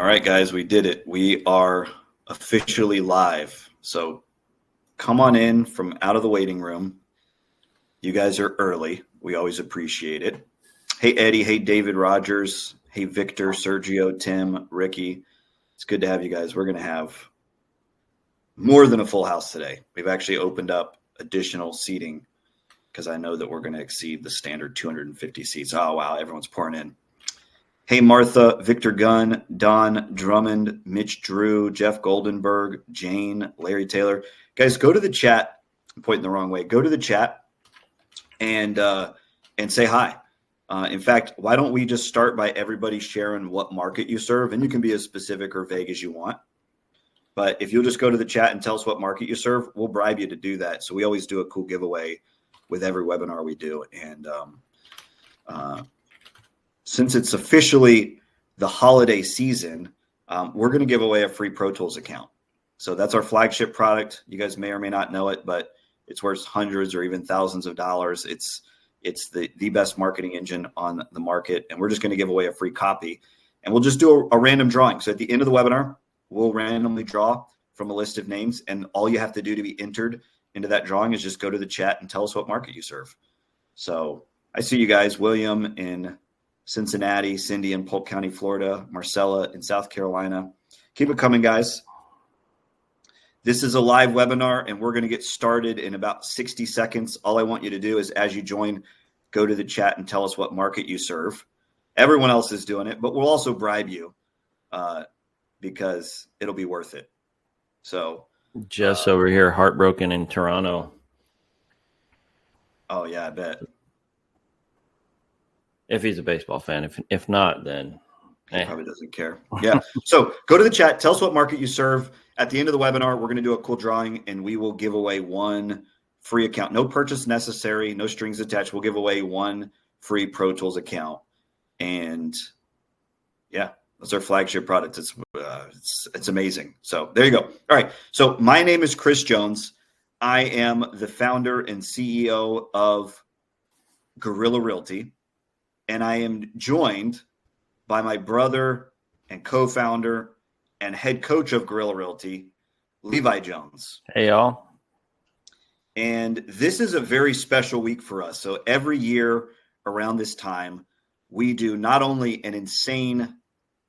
All right, guys, we did it. We are officially live. So come on in from out of the waiting room. You guys are early. We always appreciate it. Hey, Eddie. Hey, David Rogers. Hey, Victor, Sergio, Tim, Ricky. It's good to have you guys. We're going to have more than a full house today. We've actually opened up additional seating because I know that we're going to exceed the standard 250 seats. Oh, wow. Everyone's pouring in. Hey, Martha, Victor Gunn, Don Drummond, Mitch Drew, Jeff Goldenberg, Jane, Larry Taylor. Guys, go to the chat. I'm pointing the wrong way. Go to the chat and say hi. In fact, why don't we just start by everybody sharing what market you serve? And you can be as specific or vague as you want. But if you'll just go to the chat and tell us what market you serve, we'll bribe you to do that. So we always do a cool giveaway with every webinar we do. And since it's officially the holiday season, we're going to give away a free Pro Tools account. So that's our flagship product. You guys may or may not know it, but it's worth hundreds or even thousands of dollars. It's the best marketing engine on the market, and we're just going to give away a free copy. And we'll just do a random drawing. So at the end of the webinar, we'll randomly draw from a list of names, and all you have to do to be entered into that drawing is just go to the chat and tell us what market you serve. So I see you guys, William in Cincinnati, Cindy in Polk County, Florida, Marcella in South Carolina. Keep it coming, guys. This is a live webinar, and we're going to get started in about 60 seconds. All I want you to do is, as you join, go to the chat and tell us what market you serve. Everyone else is doing it, but we'll also bribe you because it'll be worth it. So Jess over here, heartbroken in Toronto. Oh, yeah, I bet. If he's a baseball fan. If not, then he probably doesn't care. Yeah. So go to the chat. Tell us what market you serve. At the end of the webinar, we're going to do a cool drawing, and we will give away one free account. No purchase necessary. No strings attached. We'll give away one free Pro Tools account. And, yeah, that's our flagship product. It's amazing. So there you go. All right. So my name is Chris Jones. I am the founder and CEO of Guerrilla Realty. And I am joined by my brother and co-founder and head coach of Guerrilla Realty, Levi Jones. Hey, y'all. And this is a very special week for us. So every year around this time, we do not only an insane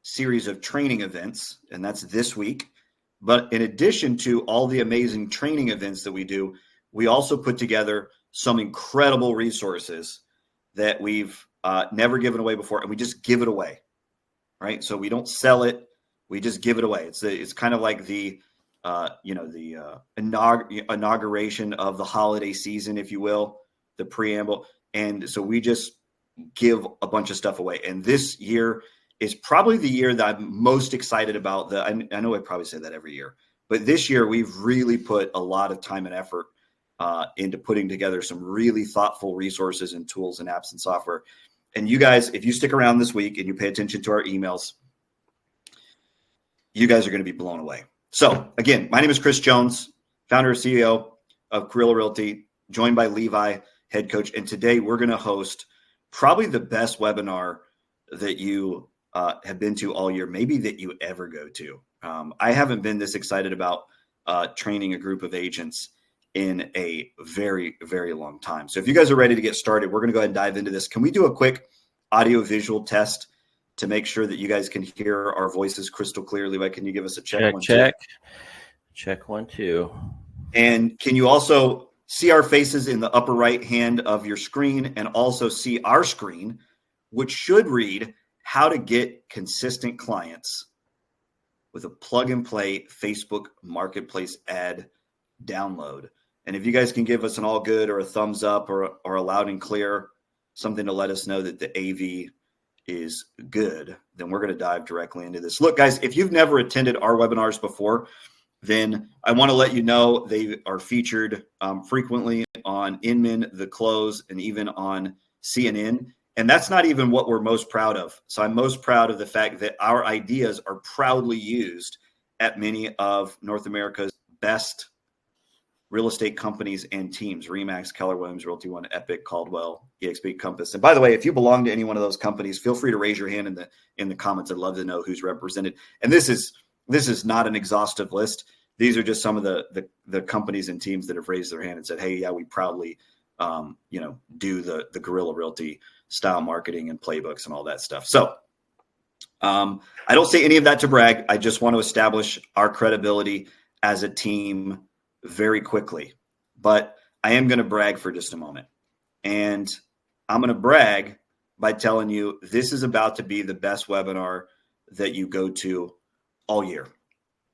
series of training events, and that's this week, but in addition to all the amazing training events that we do, we also put together some incredible resources that we've never given away before, and we just give it away, right? So we don't sell it; we just give it away. It's kind of like the inauguration of the holiday season, if you will, the preamble. And so we just give a bunch of stuff away. And this year is probably the year that I'm most excited about. I know I probably say that every year, but this year we've really put a lot of time and effort into putting together some really thoughtful resources and tools and apps and software. And you guys, if you stick around this week and you pay attention to our emails, you guys are going to be blown away. So again, my name is Chris Jones, founder and CEO of Guerrilla Realty, joined by Levi, head coach. And today we're going to host probably the best webinar that you have been to all year, maybe that you ever go to. I haven't been this excited about training a group of agents in a very, very long time. So if you guys are ready to get started, we're going to go ahead and dive into this. Can we do a quick audio visual test to make sure that you guys can hear our voices crystal clear? Levi, can you give us a check? Check 1 2. And can you also see our faces in the upper right hand of your screen, and also see our screen, which should read how to get consistent clients with a plug and play Facebook Marketplace ad download. And if you guys can give us an all good or a thumbs up or a loud and clear, something to let us know that the AV is good, then we're going to dive directly into this. Look, guys, if you've never attended our webinars before, then I want to let you know they are featured frequently on Inman, The Close, and even on CNN. And that's not even what we're most proud of. So I'm most proud of the fact that our ideas are proudly used at many of North America's best real estate companies and teams: Remax, Keller Williams, Realty One, Epic, Caldwell, eXp, Compass. And by the way, if you belong to any one of those companies, feel free to raise your hand in the comments. I'd love to know who's represented. And this is not an exhaustive list. These are just some of the companies and teams that have raised their hand and said, hey, yeah, we proudly do the guerrilla realty style marketing and playbooks and all that stuff. So I don't say any of that to brag. I just want to establish our credibility as a team very quickly. But I am going to brag for just a moment. And I'm going to brag by telling you this is about to be the best webinar that you go to all year.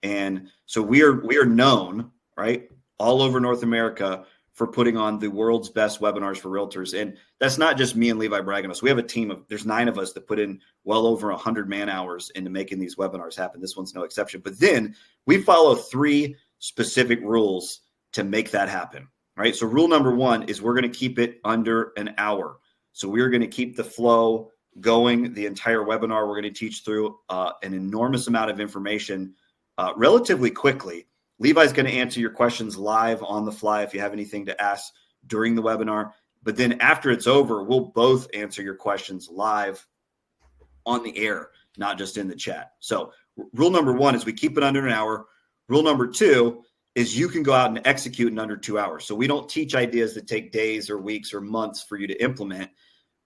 And so we are known, right, all over North America for putting on the world's best webinars for realtors. And that's not just me and Levi bragging us. We have a team of, there's 9 of us that put in well over 100 man hours into making these webinars happen. This one's no exception. But then we follow 3 specific rules to make that happen, right? So rule number 1 is we're going to keep it under an hour. So we're going to keep the flow going the entire webinar. We're going to teach through an enormous amount of information relatively quickly. Levi's going to answer your questions live on the fly if you have anything to ask during the webinar. But then after it's over, we'll both answer your questions live on the air, not just in the chat. So rule number 1 is we keep it under an hour. Rule number 2 is you can go out and execute in under 2 hours. So we don't teach ideas that take days or weeks or months for you to implement.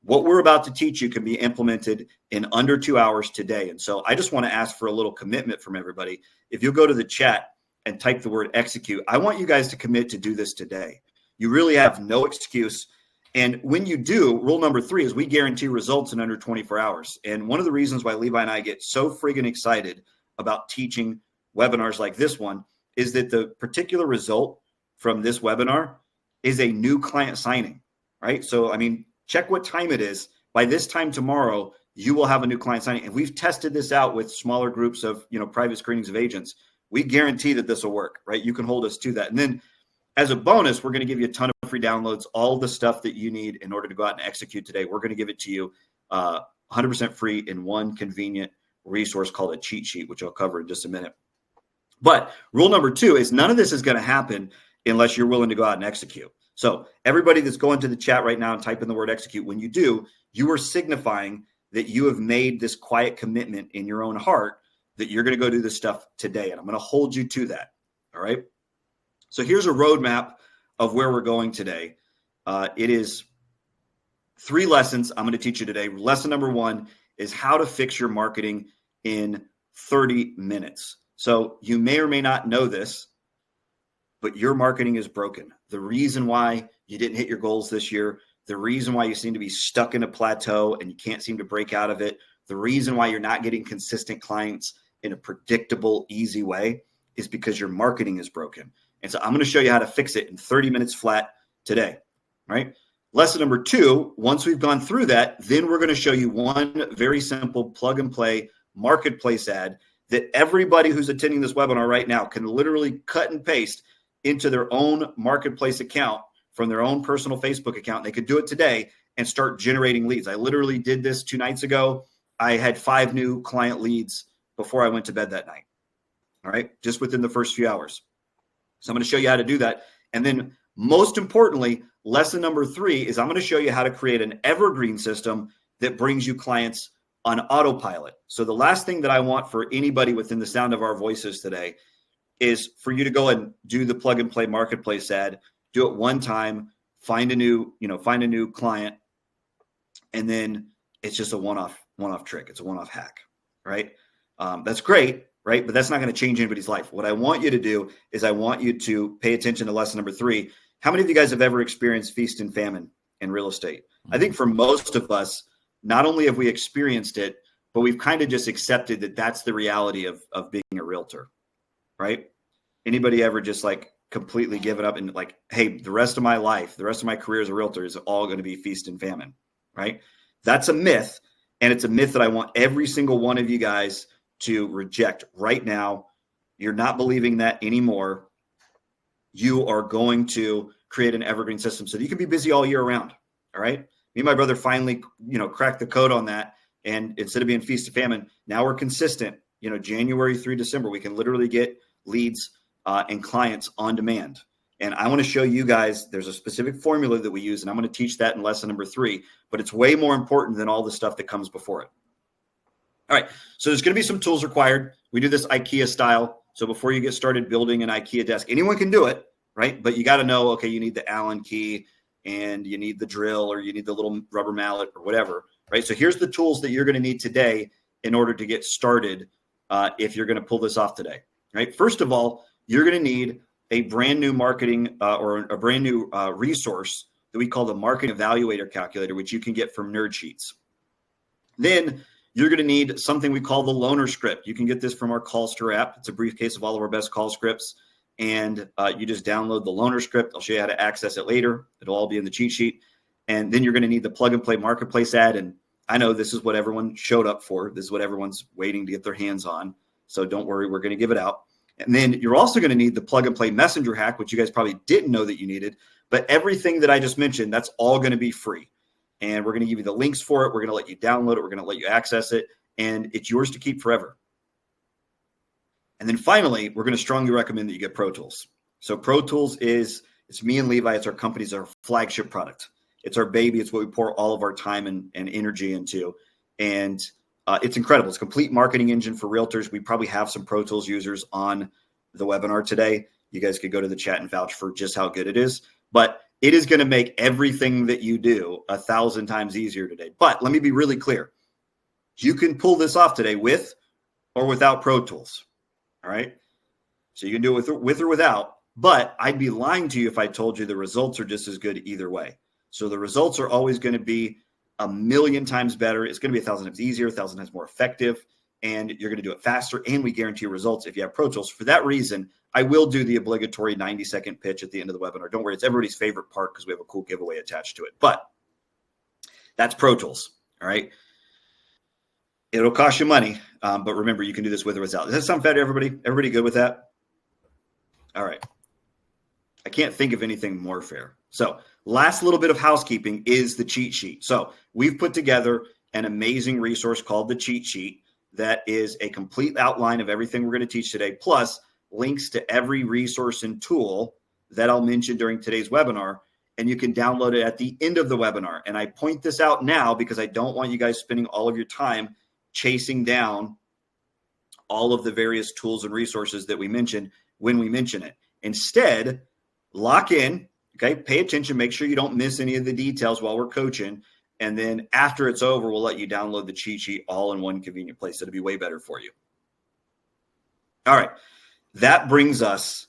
What we're about to teach you can be implemented in under 2 hours today. And so I just want to ask for a little commitment from everybody. If you'll go to the chat and type the word execute, I want you guys to commit to do this today. You really have no excuse. And when you do, rule number 3 is we guarantee results in under 24 hours. And one of the reasons why Levi and I get so friggin' excited about teaching webinars like this one is that the particular result from this webinar is a new client signing, right? So, I mean, check what time it is. By this time tomorrow, you will have a new client signing. And we've tested this out with smaller groups of, private screenings of agents. We guarantee that this will work, right? You can hold us to that. And then as a bonus, we're going to give you a ton of free downloads, all the stuff that you need in order to go out and execute today. We're going to give it to you 100% free in one convenient resource called a cheat sheet, which I'll cover in just a minute. But rule number 2 is none of this is going to happen unless you're willing to go out and execute. So everybody that's going to the chat right now and type in the word execute, when you do, you are signifying that you have made this quiet commitment in your own heart that you're going to go do this stuff today. And I'm going to hold you to that. All right. So here's a roadmap of where we're going today. It is 3 lessons I'm going to teach you today. Lesson number 1 is how to fix your marketing in 30 minutes. So you may or may not know this, but your marketing is broken. The reason why you didn't hit your goals this year, the reason why you seem to be stuck in a plateau and you can't seem to break out of it, the reason why you're not getting consistent clients in a predictable, easy way is because your marketing is broken. And so I'm going to show you how to fix it in 30 minutes flat today, right? Lesson number 2, once we've gone through that, then we're going to show you one very simple plug and play marketplace ad that everybody who's attending this webinar right now can literally cut and paste into their own marketplace account from their own personal Facebook account. They could do it today and start generating leads. I literally did this 2 nights ago. I had 5 new client leads before I went to bed that night. All right, just within the first few hours. So I'm going to show you how to do that. And then most importantly, lesson number 3 is I'm going to show you how to create an evergreen system that brings you clients on autopilot. So the last thing that I want for anybody within the sound of our voices today is for you to go and do the plug and play marketplace ad, do it one time, find a new client, and then it's just a one-off trick. It's a one-off hack, right? That's great, right? But that's not going to change anybody's life. What I want you to do is I want you to pay attention to lesson number 3. How many of you guys have ever experienced feast and famine in real estate? I think for most of us, not only have we experienced it, but we've kind of just accepted that that's the reality of being a realtor, right? Anybody ever just like completely given up and like, hey, the rest of my life, the rest of my career as a realtor is all going to be feast and famine, right? That's a myth. And it's a myth that I want every single one of you guys to reject right now. You're not believing that anymore. You are going to create an evergreen system so that you can be busy all year round. All right. Me and my brother finally, cracked the code on that. And instead of being feast to famine, now we're consistent, January through December, we can literally get leads and clients on demand. And I want to show you guys, there's a specific formula that we use, and I'm going to teach that in lesson number 3, but it's way more important than all the stuff that comes before it. All right, so there's going to be some tools required. We do this IKEA style. So before you get started building an IKEA desk, anyone can do it, right? But you got to know, okay, you need the Allen key and you need the drill or you need the little rubber mallet or whatever, right? So here's the tools that you're going to need today in order to get started if you're going to pull this off today, right? First of all, you're going to need a brand new marketing or a brand new resource that we call the Marketing Evaluator Calculator, which you can get from Nerd Sheets. Then you're going to need something we call the Loaner Script. You can get this from our Callster app. It's a briefcase of all of our best call scripts. And you just download the Loaner Script. I'll show you how to access it later. It'll all be in the cheat sheet. And then you're going to need the Plug and Play Marketplace ad. And I know this is what everyone showed up for. This is what everyone's waiting to get their hands on. So don't worry, we're going to give it out. And then you're also going to need the Plug and Play Messenger hack, which you guys probably didn't know that you needed. But everything that I just mentioned, that's all going to be free. And we're going to give you the links for it. We're going to let you download it. We're going to let you access it. And it's yours to keep forever. And then finally, we're going to strongly recommend that you get Pro Tools. So Pro Tools it's me and Levi. It's our company's our flagship product. It's our baby. It's what we pour all of our time and energy into. And it's incredible. It's a complete marketing engine for realtors. We probably have some Pro Tools users on the webinar today. You guys could go to the chat and vouch for just how good it is. But it is going to make everything that you do 1,000 times easier today. But let me be really clear. You can pull this off today with or without Pro Tools. All right. So you can do it with or without, but I'd be lying to you if I told you the results are just as good either way. So the results are always going to be 1,000,000 times better. It's going to be 1,000 times easier, 1,000 times more effective, and you're going to do it faster. And we guarantee results if you have Pro Tools. For that reason, I will do the obligatory 90-second pitch at the end of the webinar. Don't worry. It's everybody's favorite part because we have a cool giveaway attached to it, but that's Pro Tools. All right. It'll cost you money, but remember, you can do this with or without. Does that sound fair to everybody? Everybody good with that? All right. I can't think of anything more fair. So last little bit of housekeeping is the cheat sheet. So we've put together an amazing resource called the cheat sheet that is a complete outline of everything we're going to teach today, plus links to every resource and tool that I'll mention during today's webinar. And you can download it at the end of the webinar. And I point this out now because I don't want you guys spending all of your time chasing down all of the various tools and resources that we mentioned when we mention it. Instead, lock in, okay? Pay attention, make sure you don't miss any of the details while we're coaching. And then after it's over, we'll let you download the cheat sheet all in one convenient place. It'll be way better for you. All right. That brings us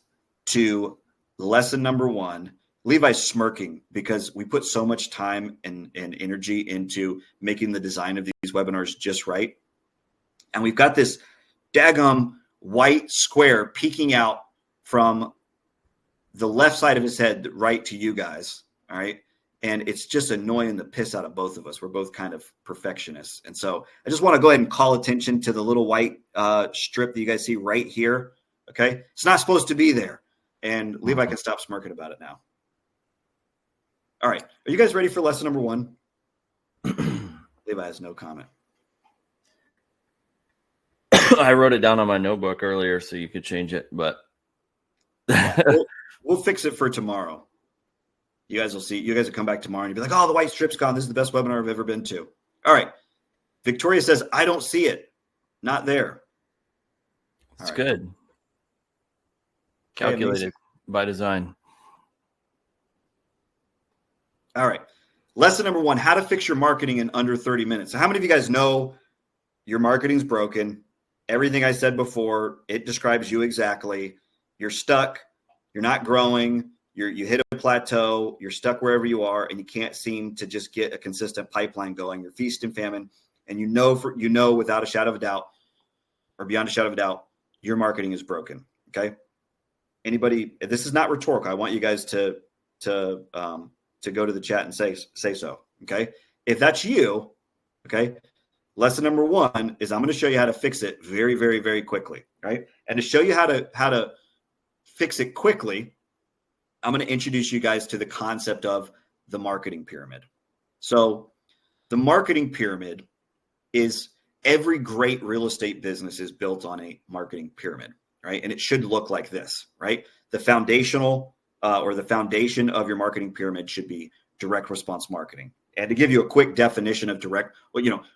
to lesson number 1. Levi's smirking because we put so much time and energy into making the design of these webinars just right. And we've got this daggum white square peeking out from the left side of his head right to you guys. All right. And it's just annoying the piss out of both of us. We're both kind of perfectionists. And so I just want to go ahead and call attention to the little white strip that you guys see right here. Okay. It's not supposed to be there. And Levi can stop smirking about it now. All right. Are you guys ready for lesson number 1? Levi has no comment. I wrote it down on my notebook earlier so you could change it, but we'll fix it for tomorrow. You guys will see. You guys will come back tomorrow and you'll be like, oh, the white strip's gone. This is the best webinar I've ever been to. All right. Victoria says, I don't see it. Not there. It's good. Calculated by design. All right. Lesson number 1, how to fix your marketing in under 30 minutes. So how many of you guys know your marketing's broken? Everything I said before, it describes you exactly. You're stuck. You're not growing. You hit a plateau. You're stuck wherever you are, and you can't seem to just get a consistent pipeline going. You're feast and famine, and you know without a shadow of a doubt, or beyond a shadow of a doubt, your marketing is broken. Okay. Anybody? This is not rhetorical. I want you guys to go to the chat and say so. Okay. If that's you, okay. Lesson number 1 is I'm going to show you how to fix it very, very, very quickly. Right. And to show you how to fix it quickly, I'm going to introduce you guys to the concept of the marketing pyramid. So the marketing pyramid is every great real estate business is built on a marketing pyramid, right? And it should look like this, right? The foundational or the foundation of your marketing pyramid should be direct response marketing. And to give you a quick definition of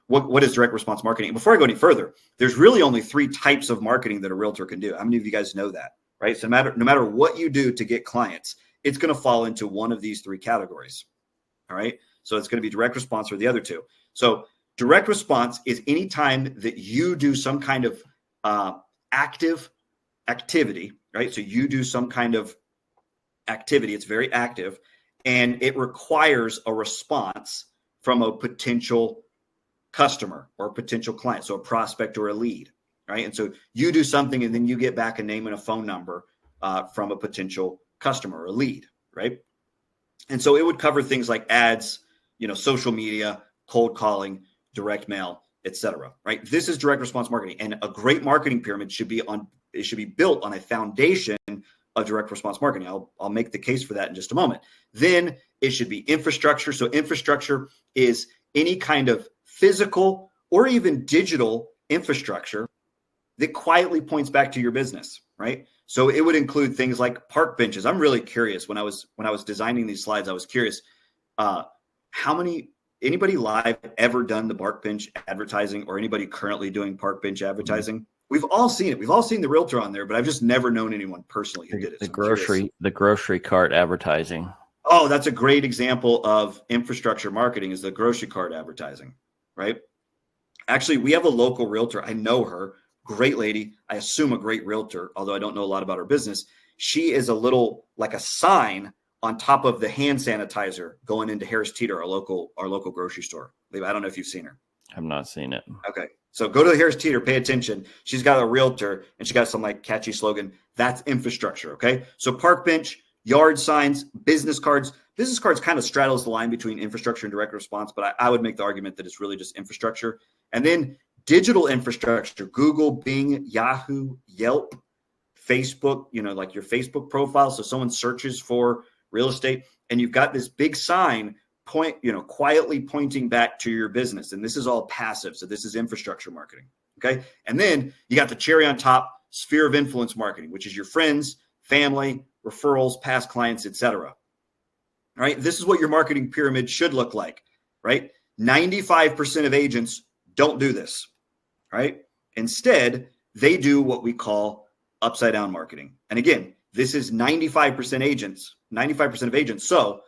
what is direct response marketing? Before I go any further, there's really only 3 types of marketing that a realtor can do. How many of you guys know that, right? So no matter what you do to get clients, it's going to fall into one of these 3 categories. All right. So it's going to be direct response or the other 2. So direct response is any time that you do some kind of active activity, right? So you do some kind of activity. It's very active. And it requires a response from a potential customer or a potential client, so a prospect or a lead, right? And so you do something and then you get back a name and a phone number from a potential customer or a lead, right? And so it would cover things like ads, social media, cold calling, direct mail, etc. Right? This is direct response marketing, and a great marketing pyramid should be built on a foundation of direct response marketing. I'll make the case for that in just a moment. Then it should be infrastructure. So infrastructure is any kind of physical or even digital infrastructure that quietly points back to your business, right? So it would include things like park benches. I'm really curious when I was designing these slides, I was curious anybody live ever done the park bench advertising, or anybody currently doing park bench advertising? We've all seen it. We've all seen the realtor on there, but I've just never known anyone personally who did it. The grocery cart advertising. Oh, that's a great example of infrastructure marketing, is the grocery cart advertising, right? Actually, we have a local realtor. I know her, great lady. I assume a great realtor, although I don't know a lot about her business. She is a little like a sign on top of the hand sanitizer going into Harris Teeter, our local grocery store. I don't know if you've seen her. I've not seen it. Okay. So go to the Harris Teeter, pay attention. She's got a realtor and she got some like catchy slogan. That's infrastructure. Okay. So park bench, yard signs, business cards. Business cards kind of straddles the line between infrastructure and direct response, but I would make the argument that it's really just infrastructure. And then digital infrastructure, Google, Bing, Yahoo, Yelp, Facebook, like your Facebook profile. So someone searches for real estate and you've got this big sign quietly pointing back to your business. And this is all passive. So this is infrastructure marketing. Okay. And then you got the cherry on top, sphere of influence marketing, which is your friends, family, referrals, past clients, etc. Right. This is what your marketing pyramid should look like, right? 95% of agents don't do this, right? Instead, they do what we call upside down marketing. And again, this is 95% of agents. So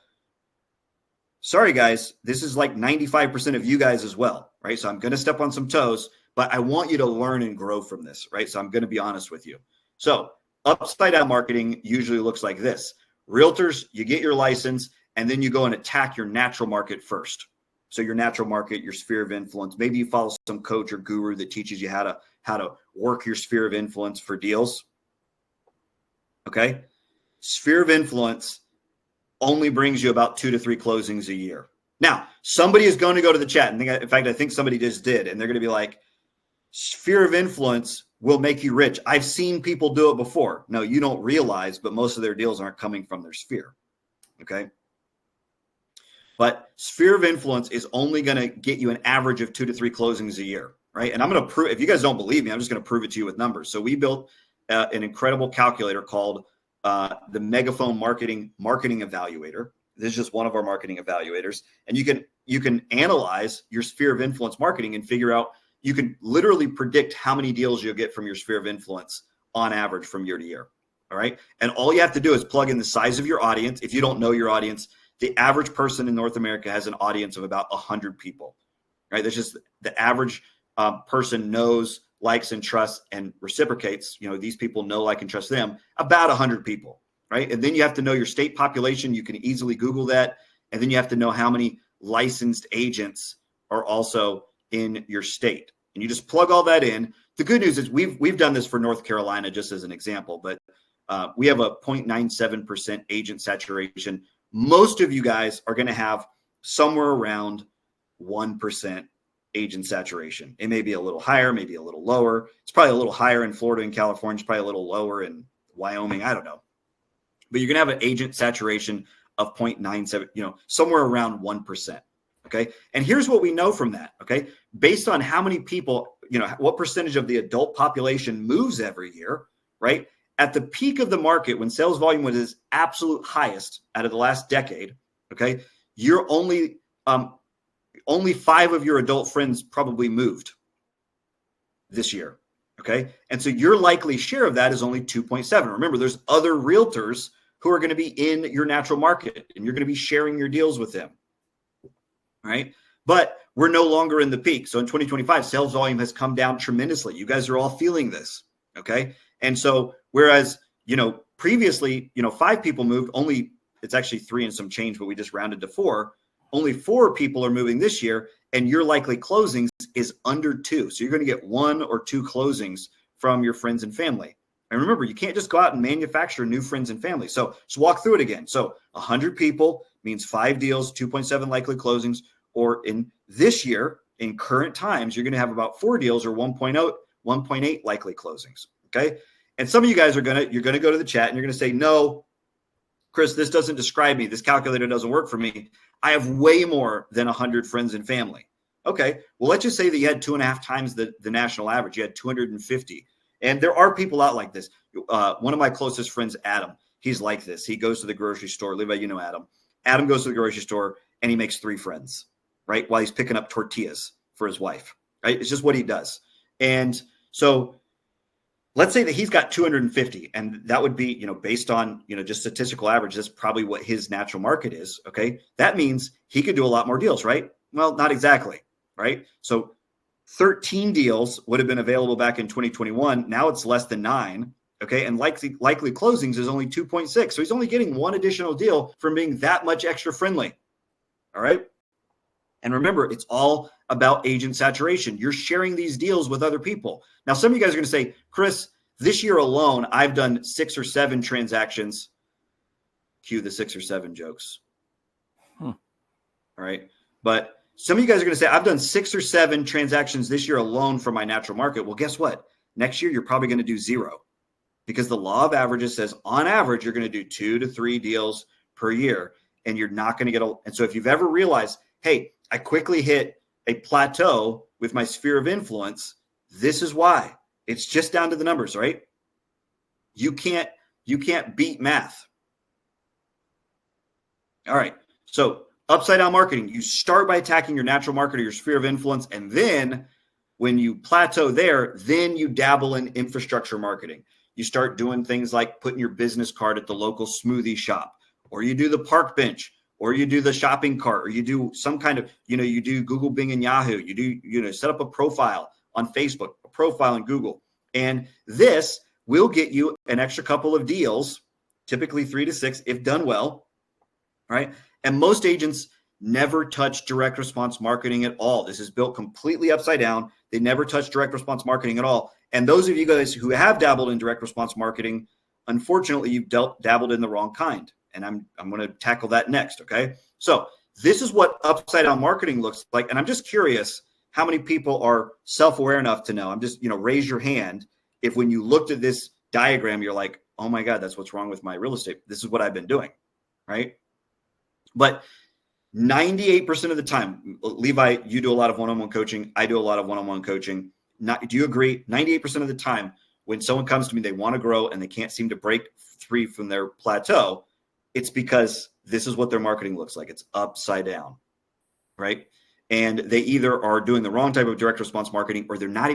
sorry, guys, this is like 95% of you guys as well, right? So I'm going to step on some toes, but I want you to learn and grow from this, right? So I'm going to be honest with you. So upside down marketing usually looks like this. Realtors, you get your license and then you go and attack your natural market first. So your natural market, your sphere of influence, maybe you follow some coach or guru that teaches you how to work your sphere of influence for deals. Okay. Sphere of influence only brings you about 2 to 3 closings a year. Now, somebody is going to go to the chat. And in fact, I think somebody just did. And they're going to be like, sphere of influence will make you rich. I've seen people do it before. No, you don't realize, but most of their deals aren't coming from their sphere. Okay. But sphere of influence is only going to get you an average of 2 to 3 closings a year. Right. And I'm going to prove, if you guys don't believe me, I'm just going to prove it to you with numbers. So we built an incredible calculator called the Megaphone Marketing Evaluator. This is just one of our marketing evaluators. And you can analyze your sphere of influence marketing and figure out, you can literally predict how many deals you'll get from your sphere of influence on average from year to year. All right. And all you have to do is plug in the size of your audience. If you don't know your audience, the average person in North America has an audience of about 100 people, right? That's just the average person knows, likes, and trusts and reciprocates. These people know, like, and trust them, about 100 people, right? And then you have to know your state population. You can easily Google that. And then you have to know how many licensed agents are also in your state. And you just plug all that in. The good news is we've done this for North Carolina just as an example, but we have a 0.97% agent saturation. Most of you guys are going to have somewhere around 1% agent saturation. It may be a little higher, maybe a little lower. It's probably a little higher in Florida and California. It's probably a little lower in Wyoming. I don't know. But you're going to have an agent saturation of 0.97, somewhere around 1%. Okay. And here's what we know from that. Okay. Based on how many people, what percentage of the adult population moves every year, right? at the peak of the market, when sales volume was its absolute highest out of the last decade, okay, you're only 5 of your adult friends probably moved this year, okay? And so your likely share of that is only 2.7. Remember, there's other realtors who are going to be in your natural market, and you're going to be sharing your deals with them, right? But we're no longer in the peak. So in 2025, sales volume has come down tremendously. You guys are all feeling this, okay? And so whereas, previously, 5 people moved, it's actually 3 and some change, but we just rounded to 4. Only 4 people are moving this year, and your likely closings is under 2. So you're going to get 1 or 2 closings from your friends and family. And remember, you can't just go out and manufacture new friends and family. So let's walk through it again. So 100 people means 5 deals, 2.7 likely closings. Or in this year, in current times, you're going to have about 4 deals or 1.8 likely closings. Okay. And some of you guys you're going to go to the chat and you're going to say, no, Chris, this doesn't describe me. This calculator doesn't work for me. I have way more than 100 friends and family. Okay. Well, let's just say that you had 2.5 times the national average. You had 250. And there are people out like this. One of my closest friends, Adam, he's like this. He goes to the grocery store. Levi, Adam. Adam goes to the grocery store and he makes 3 friends, right? While he's picking up tortillas for his wife, right? It's just what he does. And so let's say that he's got 250, and that would be, based on, just statistical average, that's probably what his natural market is. Okay. That means he could do a lot more deals, right? Well, not exactly, right? So 13 deals would have been available back in 2021. Now it's less than 9. Okay. And likely closings is only 2.6. So he's only getting 1 additional deal from being that much extra friendly. All right. And remember, it's all about agent saturation. You're sharing these deals with other people. Now, some of you guys are going to say, Chris, this year alone, I've done 6 or 7 transactions. Cue the 6 or 7 jokes. All right. But some of you guys are going to say, I've done 6 or 7 transactions this year alone for my natural market. Well, guess what? Next year, you're probably going to do 0, because the law of averages says on average, you're going to do 2 to 3 deals per year, and you're not going to get and so if you've ever realized, hey, I quickly hit a plateau with my sphere of influence, this is why. It's just down to the numbers, right? You can't beat math. All right. So upside down marketing, you start by attacking your natural market or your sphere of influence. And then when you plateau there, then you dabble in infrastructure marketing. You start doing things like putting your business card at the local smoothie shop, or you do the park bench, or you do the shopping cart, or you do some kind of, you do Google, Bing, and Yahoo. You do, set up a profile on Facebook, a profile in Google. And this will get you an extra couple of deals, typically 3 to 6, if done well, right? And most agents never touch direct response marketing at all. This is built completely upside down. They never touch direct response marketing at all. And those of you guys who have dabbled in direct response marketing, unfortunately, you've dabbled in the wrong kind. And I'm going to tackle that next, okay? So this is what upside down marketing looks like. And I'm just curious how many people are self-aware enough to know. I'm just, raise your hand if when you looked at this diagram, you're like, oh my God, that's what's wrong with my real estate. This is what I've been doing, right? But 98% of the time, Levi, you do a lot of one-on-one coaching. I do a lot of one-on-one coaching. Do you agree? 98% of the time, when someone comes to me, they want to grow and they can't seem to break free from their plateau, it's because this is what their marketing looks like. It's upside down, right? And they either are doing the wrong type of direct response marketing, or they're not.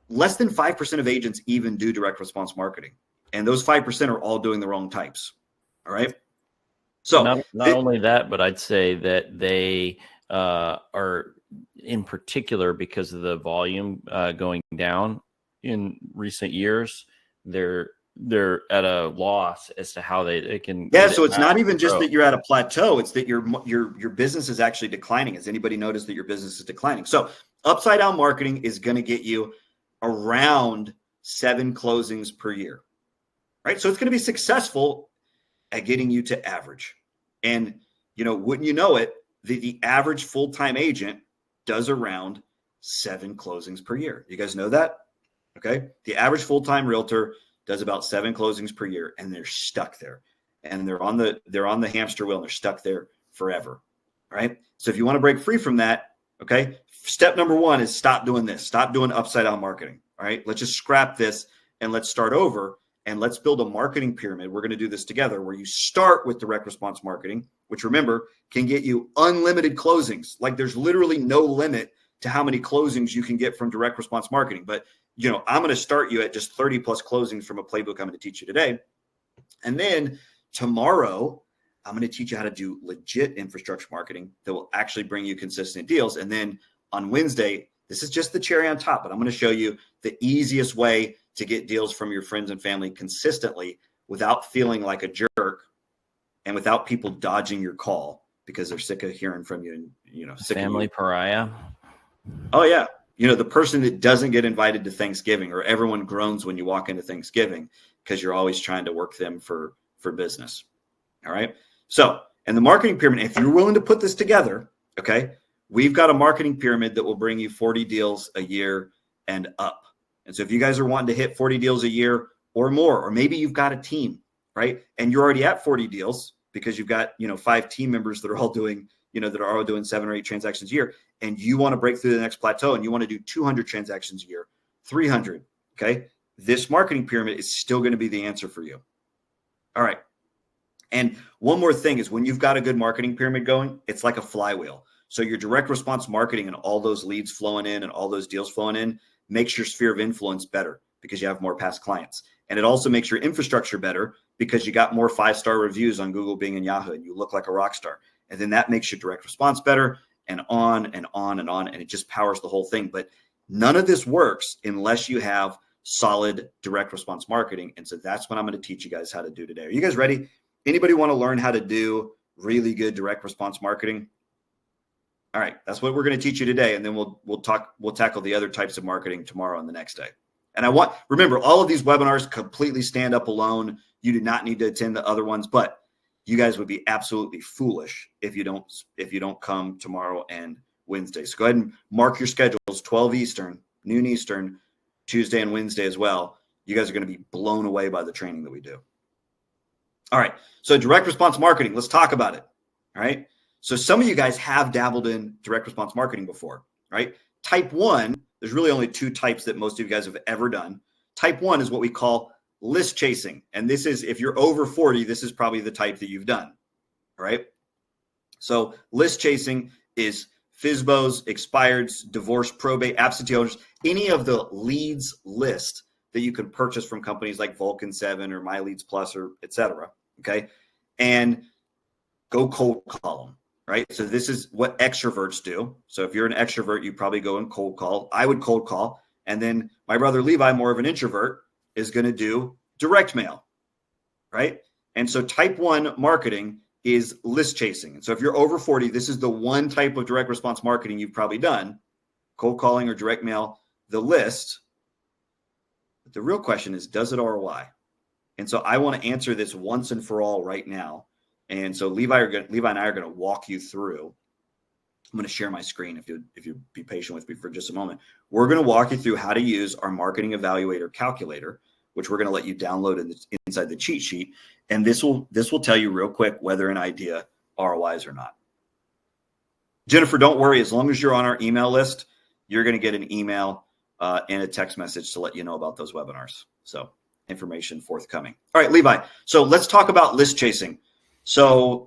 Less than 5% of agents even do direct response marketing. And those 5% are all doing the wrong types. All right. So not only that, but I'd say that they are in particular, because of the volume going down in recent years, they're at a loss as to how they can. Yeah. So it's not even just that you're at a plateau. It's that your business is actually declining. Has anybody noticed that your business is declining? So upside down marketing is going to get you around 7 closings per year, right? So it's going to be successful at getting you to average. And, wouldn't you know it, the average full-time agent does around 7 closings per year. You guys know that? Okay. The average full-time realtor does about 7 closings per year, and they're stuck there, and they're on the hamster wheel, and they're stuck there forever. All right. So if you want to break free from that, okay, step number 1 is stop doing this. Stop doing upside down marketing. All right. Let's just scrap this and let's start over. and let's build a marketing pyramid. We're going to do this together where you start with direct response marketing, which remember can get you unlimited closings. Like there's literally no limit to how many closings you can get from direct response marketing. But, I'm going to start you at just 30 plus closings from a playbook I'm going to teach you today. And then tomorrow, I'm going to teach you how to do legit infrastructure marketing that will actually bring you consistent deals. And then on Wednesday, this is just the cherry on top, but I'm going to show you the easiest way to get deals from your friends and family consistently without feeling like a jerk and without people dodging your call because they're sick of hearing from you and, sick family of you. Pariah. Oh yeah. The person that doesn't get invited to Thanksgiving, or everyone groans when you walk into Thanksgiving because you're always trying to work them for business. All right. So, and the marketing pyramid, if you're willing to put this together, okay, we've got a marketing pyramid that will bring you 40 deals a year and up. And so if you guys are wanting to hit 40 deals a year or more, or maybe you've got a team, right? And you're already at 40 deals because you've got, 5 team members that are all doing, that are all doing 7 or 8 transactions a year, and you want to break through the next plateau and you want to do 200 transactions a year, 300. Okay. This marketing pyramid is still going to be the answer for you. All right. And one more thing is when you've got a good marketing pyramid going, it's like a flywheel. So your direct response marketing and all those leads flowing in and all those deals flowing in makes your sphere of influence better because you have more past clients. And it also makes your infrastructure better because you got more 5-star reviews on Google, Bing, and Yahoo, and you look like a rock star. And then that makes your direct response better, and on and on and on. And it just powers the whole thing. But none of this works unless you have solid direct response marketing. And so that's what I'm going to teach you guys how to do today. Are you guys ready? Anybody want to learn how to do really good direct response marketing? All right, that's what we're going to teach you today. And then we'll tackle the other types of marketing tomorrow and the next day. And remember, all of these webinars completely stand up alone. You do not need to attend the other ones, but you guys would be absolutely foolish if you don't come tomorrow and Wednesday. So go ahead and mark your schedules, 12 Eastern, noon Eastern, Tuesday and Wednesday as well. You guys are going to be blown away by the training that we do. All right. So direct response marketing, let's talk about it. All right. So some of you guys have dabbled in direct response marketing before, right? Type 1, there's really only 2 types that most of you guys have ever done. Type 1 is what we call list chasing. And this is, if you're over 40, this is probably the type that you've done. All right. So list chasing is FSBOs, expireds, divorce, probate, absentee owners, any of the leads list that you can purchase from companies like Vulcan 7 or My Leads Plus or et cetera. Okay. And go cold call them. Right. So this is what extroverts do. So if you're an extrovert, you probably go and cold call. I would cold call. And then my brother Levi, more of an introvert, is going to do direct mail. Right. And so type 1 marketing is list chasing. And so if you're over 40, this is the one type of direct response marketing you've probably done, cold calling or direct mail, the list. But the real question is, does it ROI? And so I want to answer this once and for all right now. And so Levi and I are going to walk you through. I'm going to share my screen if you be patient with me for just a moment. We're going to walk you through how to use our marketing evaluator calculator, which we're going to let you download inside the cheat sheet. And this will tell you real quick whether an idea ROIs or not. Jennifer, don't worry. As long as you're on our email list, you're going to get an email and a text message to let you know about those webinars. So information forthcoming. All right, Levi. So let's talk about list chasing. So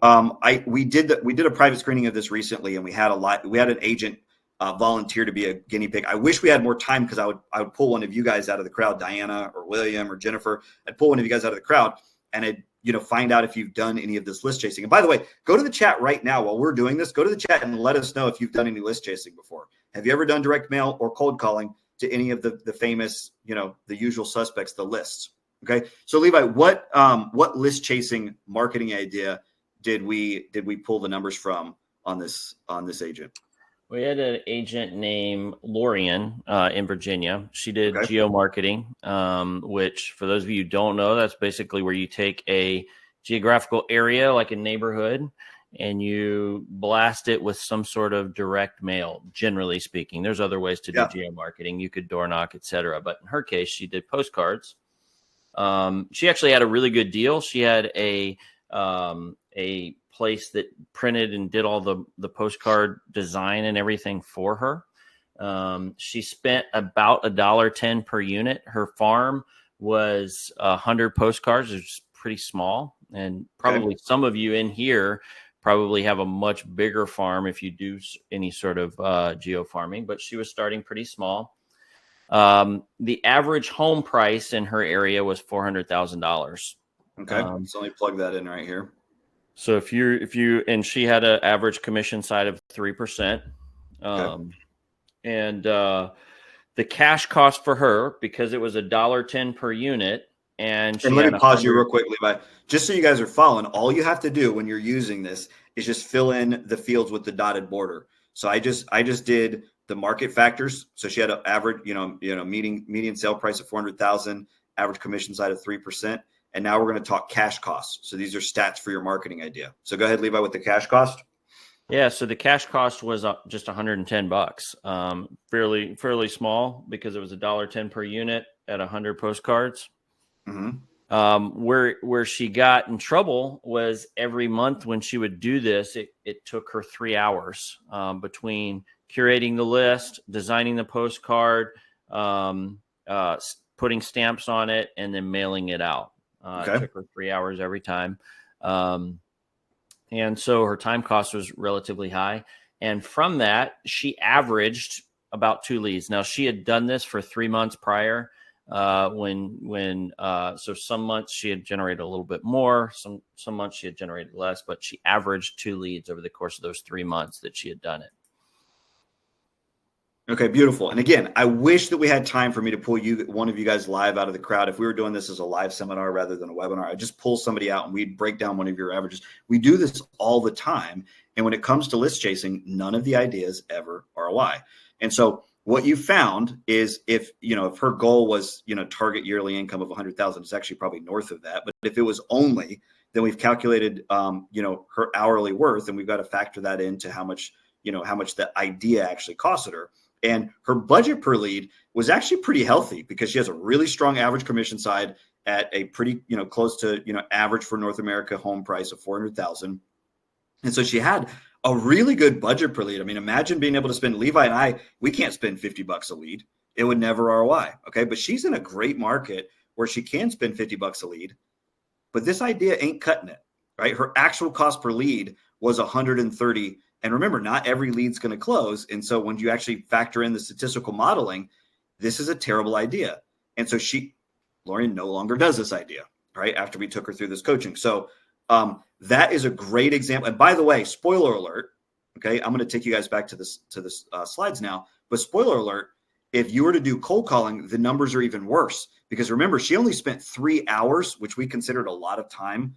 we did a private screening of this recently, and we had an agent volunteer to be a guinea pig. I wish we had more time because I would pull one of you guys out of the crowd, Diana or William or Jennifer. I'd pull one of you guys out of the crowd and I'd find out if you've done any of this list chasing. And by the way, go to the chat right now while we're doing this. Go to the chat and let us know if you've done any list chasing before. Have you ever done direct mail or cold calling to any of the famous, the usual suspects, the lists? Okay. So Levi, what list chasing marketing idea did we pull the numbers from on this agent? We had an agent named Lorian in Virginia. She did geo-marketing, which for those of you who don't know, that's basically where you take a geographical area like a neighborhood and you blast it with some sort of direct mail, generally speaking. There's other ways to do geo-marketing. You could door knock, et cetera. But in her case, she did postcards. She actually had a really good deal. She had a place that printed and did all the postcard design and everything for her. She spent about $1.10 per unit. Her farm was 100 postcards. It's pretty small, and probably some of you in here probably have a much bigger farm if you do any sort of geo farming, but she was starting pretty small. The average home price in her area was $400,000. Okay. So let me plug that in right here. So if you, and she had an average commission side of 3%. And the cash cost for her, because it was $1.10 per unit. And let me pause you real quick, Levi, just so you guys are following. All you have to do when you're using this is just fill in the fields with the dotted border. So I just did the market factors. So she had an average, median sale price of 400,000, average commission side of 3%. And now we're going to talk cash costs. So these are stats for your marketing idea. So go ahead, Levi, with the cash cost. Yeah. So the cash cost was just $110, fairly small because it was $1.10 per unit at 100 postcards. Mm-hmm. Where she got in trouble was every month when she would do this, it took her 3 hours between curating the list, designing the postcard, putting stamps on it, and then mailing it out. It took her 3 hours every time. And so her time cost was relatively high. And from that, she averaged about 2 leads. Now, she had done this for 3 months prior. So some months she had generated a little bit more, some months she had generated less, but she averaged 2 leads over the course of those 3 months that she had done it. Okay, beautiful. And again, I wish that we had time for me to pull one of you guys live out of the crowd. If we were doing this as a live seminar rather than a webinar, I'd just pull somebody out and we'd break down one of your averages. We do this all the time. And when it comes to list chasing, none of the ideas ever ROI. And so what you found is if her goal was, target yearly income of 100,000, it's actually probably north of that. But if it was only, then we've calculated, her hourly worth, and we've got to factor that into how much the idea actually costed her. And her budget per lead was actually pretty healthy because she has a really strong average commission side at a pretty, close to, average for North America home price of 400,000. And so she had a really good budget per lead. I mean, imagine being able to spend, Levi and we can't spend $50 a lead. It would never ROI. Okay. But she's in a great market where she can spend $50 a lead, but this idea ain't cutting it, right? Her actual cost per lead was 130. And remember, not every lead's going to close. And so when you actually factor in the statistical modeling, this is a terrible idea. And so Lauren no longer does this idea, right? After we took her through this coaching. So that is a great example. And by the way, spoiler alert. Okay. I'm going to take you guys back to this slides now, but spoiler alert, if you were to do cold calling, the numbers are even worse because remember, she only spent 3 hours, which we considered a lot of time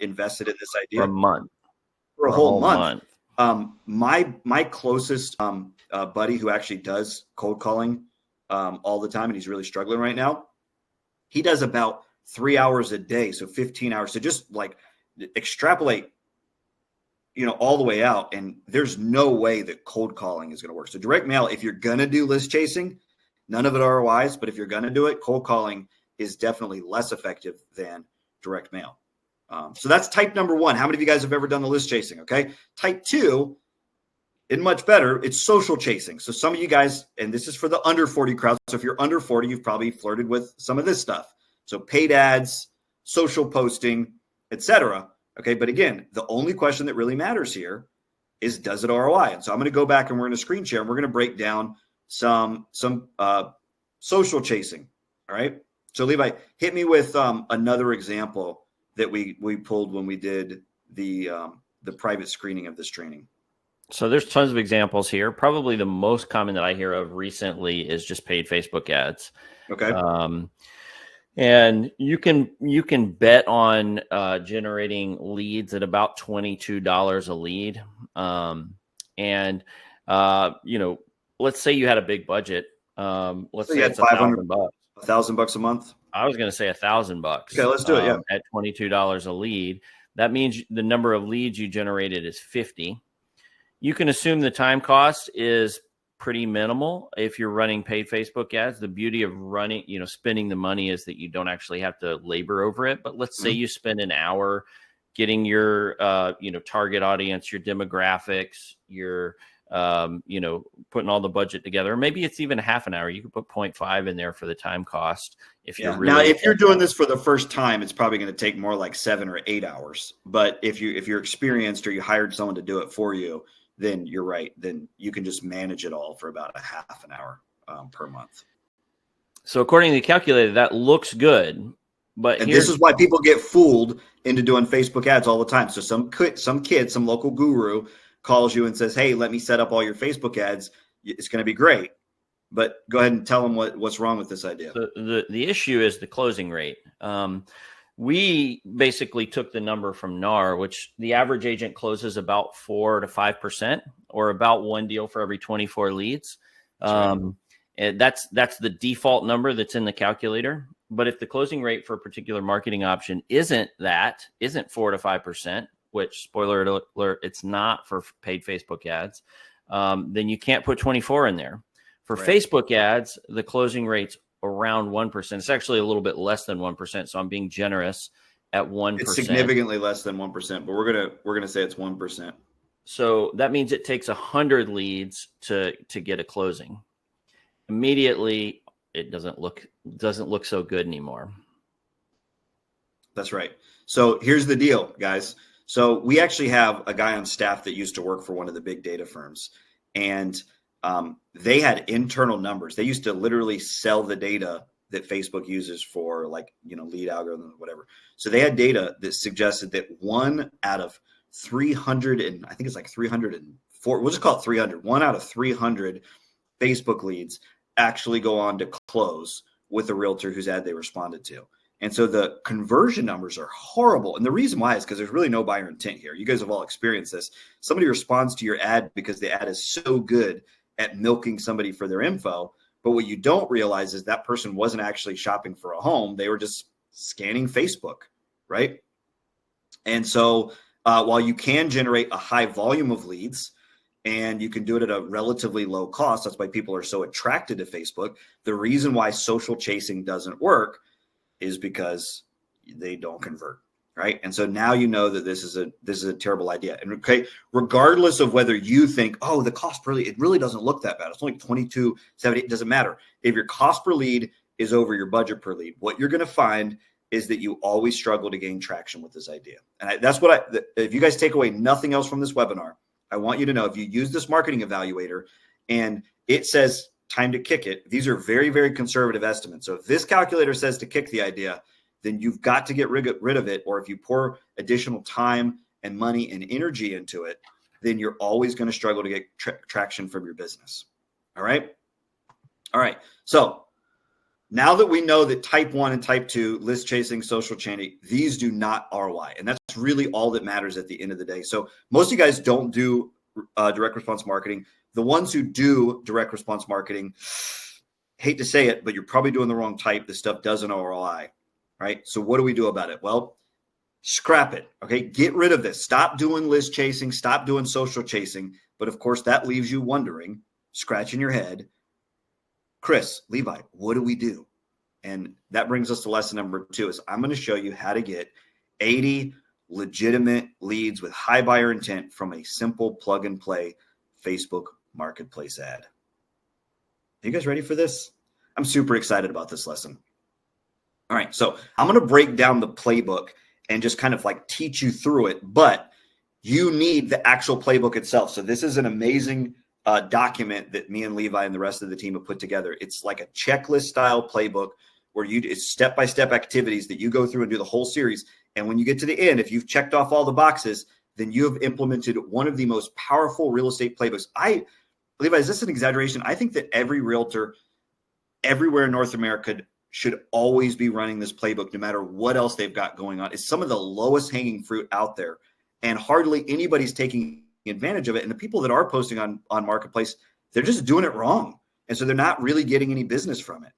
invested in this idea. For a whole month. My closest buddy who actually does cold calling all the time, and he's really struggling right now. He does about 3 hours a day, so 15 hours. So just like extrapolate, all the way out, and there's no way that cold calling is going to work. So direct mail, if you're going to do list chasing, none of it ROIs, but if you're going to do it, cold calling is definitely less effective than direct mail. So that's type number 1. How many of you guys have ever done the list chasing? Okay. Type 2, and much better, it's social chasing. So some of you guys, and this is for the under 40 crowd. So if you're under 40, you've probably flirted with some of this stuff. So paid ads, social posting, etc. Okay. But again, the only question that really matters here is, does it ROI? And so I'm going to go back and we're going to screen share and we're going to break down some social chasing. All right. So Levi, hit me with another example that we pulled when we did the private screening of this training. So there's tons of examples here. Probably the most common that I hear of recently is just paid Facebook ads. Okay. And you can bet on generating leads at about $22 a lead. Let's say you had a big budget. Let's say it's $500, $1,000 a month. I was going to say $1,000. Okay, let's do it. Yeah, at $22 a lead, that means the number of leads you generated is 50. You can assume the time cost is pretty minimal if you're running paid Facebook ads. The beauty of spending the money is that you don't actually have to labor over it. But let's say you spend an hour getting your target audience, your demographics, your putting all the budget together. Maybe it's even half an hour. You could put 0.5 in there for the time cost. If you're really now, if you're doing this for the first time, it's probably going to take more like 7 or 8 hours. But if you're experienced or you hired someone to do it for you, then you're right. Then you can just manage it all for about a half an hour per month. So according to the calculator, that looks good. But this is why people get fooled into doing Facebook ads all the time. So some kid, some local guru calls you and says, hey, let me set up all your Facebook ads. It's going to be great. But go ahead and tell them what's wrong with this idea. So the issue is the closing rate. We basically took the number from NAR, which the average agent closes about 4 to 5%, or about one deal for every 24 leads. And that's the default number that's in the calculator. But if the closing rate for a particular marketing option isn't 4 to 5%, which, spoiler alert, it's not for paid Facebook ads, then you can't put 24 in there. For Facebook ads, the closing rate's around 1%. It's actually a little bit less than 1%. So I'm being generous at 1%. It's significantly less than 1%, but we're gonna say it's 1%. So that means it takes 100 leads to get a closing. Immediately, it doesn't look so good anymore. That's right. So here's the deal, guys. So we actually have a guy on staff that used to work for one of the big data firms, and they had internal numbers. They used to literally sell the data that Facebook uses for, like, lead algorithms, whatever. So they had data that suggested that 1 out of 300, and I think it's like 304, we'll just call it 300, 1 out of 300 Facebook leads actually go on to close with a realtor whose ad they responded to. And so the conversion numbers are horrible. And the reason why is because there's really no buyer intent here. You guys have all experienced this. Somebody responds to your ad because the ad is so good at milking somebody for their info. But what you don't realize is that person wasn't actually shopping for a home. They were just scanning Facebook, right? And so while you can generate a high volume of leads, and you can do it at a relatively low cost, that's why people are so attracted to Facebook. The reason why social chasing doesn't work is because they don't convert, right? And so now you know that this is a terrible idea. And okay, regardless of whether you think, oh, the cost per lead, it really doesn't look that bad. It's only $22.70. It doesn't matter. If your cost per lead is over your budget per lead, what you're going to find is that you always struggle to gain traction with this idea. And that's what if you guys take away nothing else from this webinar, I want you to know, if you use this marketing evaluator and it says time to kick it, these are very, very conservative estimates. So if this calculator says to kick the idea, then you've got to get rid of it. Or if you pour additional time and money and energy into it, then you're always going to struggle to get traction from your business. All right. So now that we know that type 1 and type 2, list chasing, social chaining, these do not ROI. And that's really all that matters at the end of the day. So most of you guys don't do direct response marketing. The ones who do direct response marketing, hate to say it, but you're probably doing the wrong type. This stuff doesn't ROI, right? So what do we do about it? Well, scrap it. Okay. Get rid of this. Stop doing list chasing. Stop doing social chasing. But of course, that leaves you wondering, scratching your head, Chris, Levi, what do we do? And that brings us to lesson number 2 is I'm going to show you how to get 80 legitimate leads with high buyer intent from a simple plug and play Facebook marketplace ad. Are you guys ready for this? I'm super excited about this lesson. All right. So I'm going to break down the playbook and just kind of like teach you through it, but you need the actual playbook itself. So this is an amazing document that me and Levi and the rest of the team have put together. It's like a checklist style playbook where it's step-by-step activities that you go through and do the whole series. And when you get to the end, if you've checked off all the boxes, then you have implemented one of the most powerful real estate playbooks. Levi, is this an exaggeration? I think that every realtor everywhere in North America should always be running this playbook, no matter what else they've got going on. It's some of the lowest hanging fruit out there, and hardly anybody's taking advantage of it. And the people that are posting on Marketplace, they're just doing it wrong. And so they're not really getting any business from it.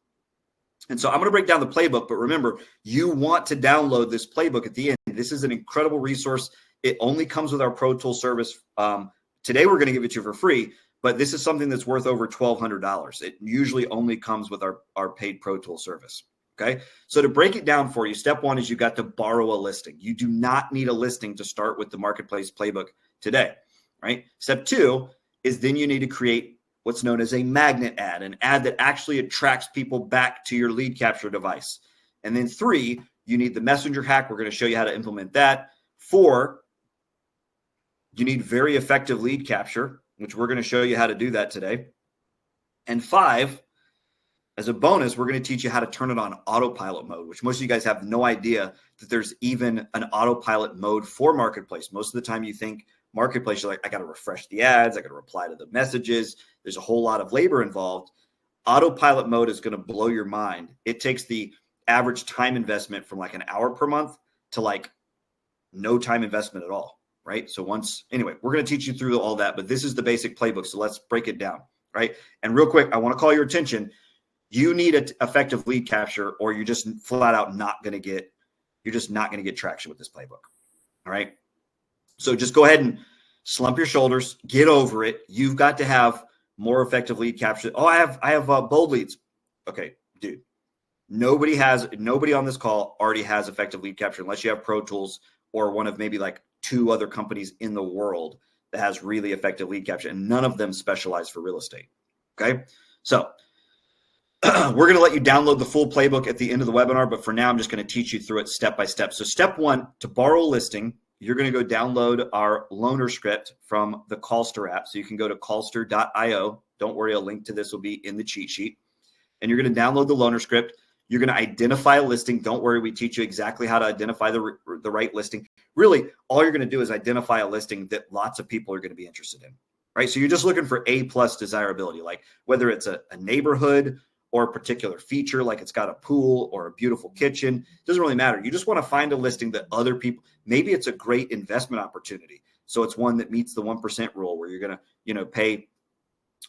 And so I'm going to break down the playbook, but remember, you want to download this playbook at the end. This is an incredible resource. It only comes with our Pro Tool service. Today, we're going to give it to you for free, but this is something that's worth over $1,200. It usually only comes with our paid Pro Tool service. Okay. So to break it down for you, step 1 is you got to borrow a listing. You do not need a listing to start with the Marketplace playbook today, right? Step 2 is then you need to create what's known as a magnet ad, an ad that actually attracts people back to your lead capture device. And then 3, you need the messenger hack. We're going to show you how to implement that. 4, you need very effective lead capture, which we're going to show you how to do that today. And 5, as a bonus, we're going to teach you how to turn it on autopilot mode, which most of you guys have no idea that there's even an autopilot mode for Marketplace. Most of the time you think Marketplace, you're like, I got to refresh the ads, I got to reply to the messages. There's a whole lot of labor involved. Autopilot mode is going to blow your mind. It takes the average time investment from like an hour per month to like no time investment at all, right? So anyway, we're going to teach you through all that, but this is the basic playbook. So let's break it down, right? And real quick, I want to call your attention. You need an effective lead capture, or you're just flat out not going to get traction with this playbook. All right. So just go ahead and slump your shoulders, get over it. You've got to have more effective lead capture. Oh, I have bold leads. Okay, dude. Nobody on this call already has effective lead capture unless you have Pro Tools or one of maybe like 2 other companies in the world that has really effective lead capture, and none of them specialize for real estate. Okay. So we're going to let you download the full playbook at the end of the webinar, but for now, I'm just going to teach you through it step by step. So step 1, to borrow a listing, you're going to go download our loaner script from the Callster app. So you can go to callster.io. Don't worry, a link to this will be in the cheat sheet. And you're going to download the loaner script. You're going to identify a listing. Don't worry, we teach you exactly how to identify the right listing. Really, all you're going to do is identify a listing that lots of people are going to be interested in, right? So you're just looking for A+ desirability, like whether it's a neighborhood or a particular feature, like it's got a pool or a beautiful kitchen. It doesn't really matter. You just want to find a listing that other people, maybe it's a great investment opportunity. So it's one that meets the 1% rule where you're going to, pay,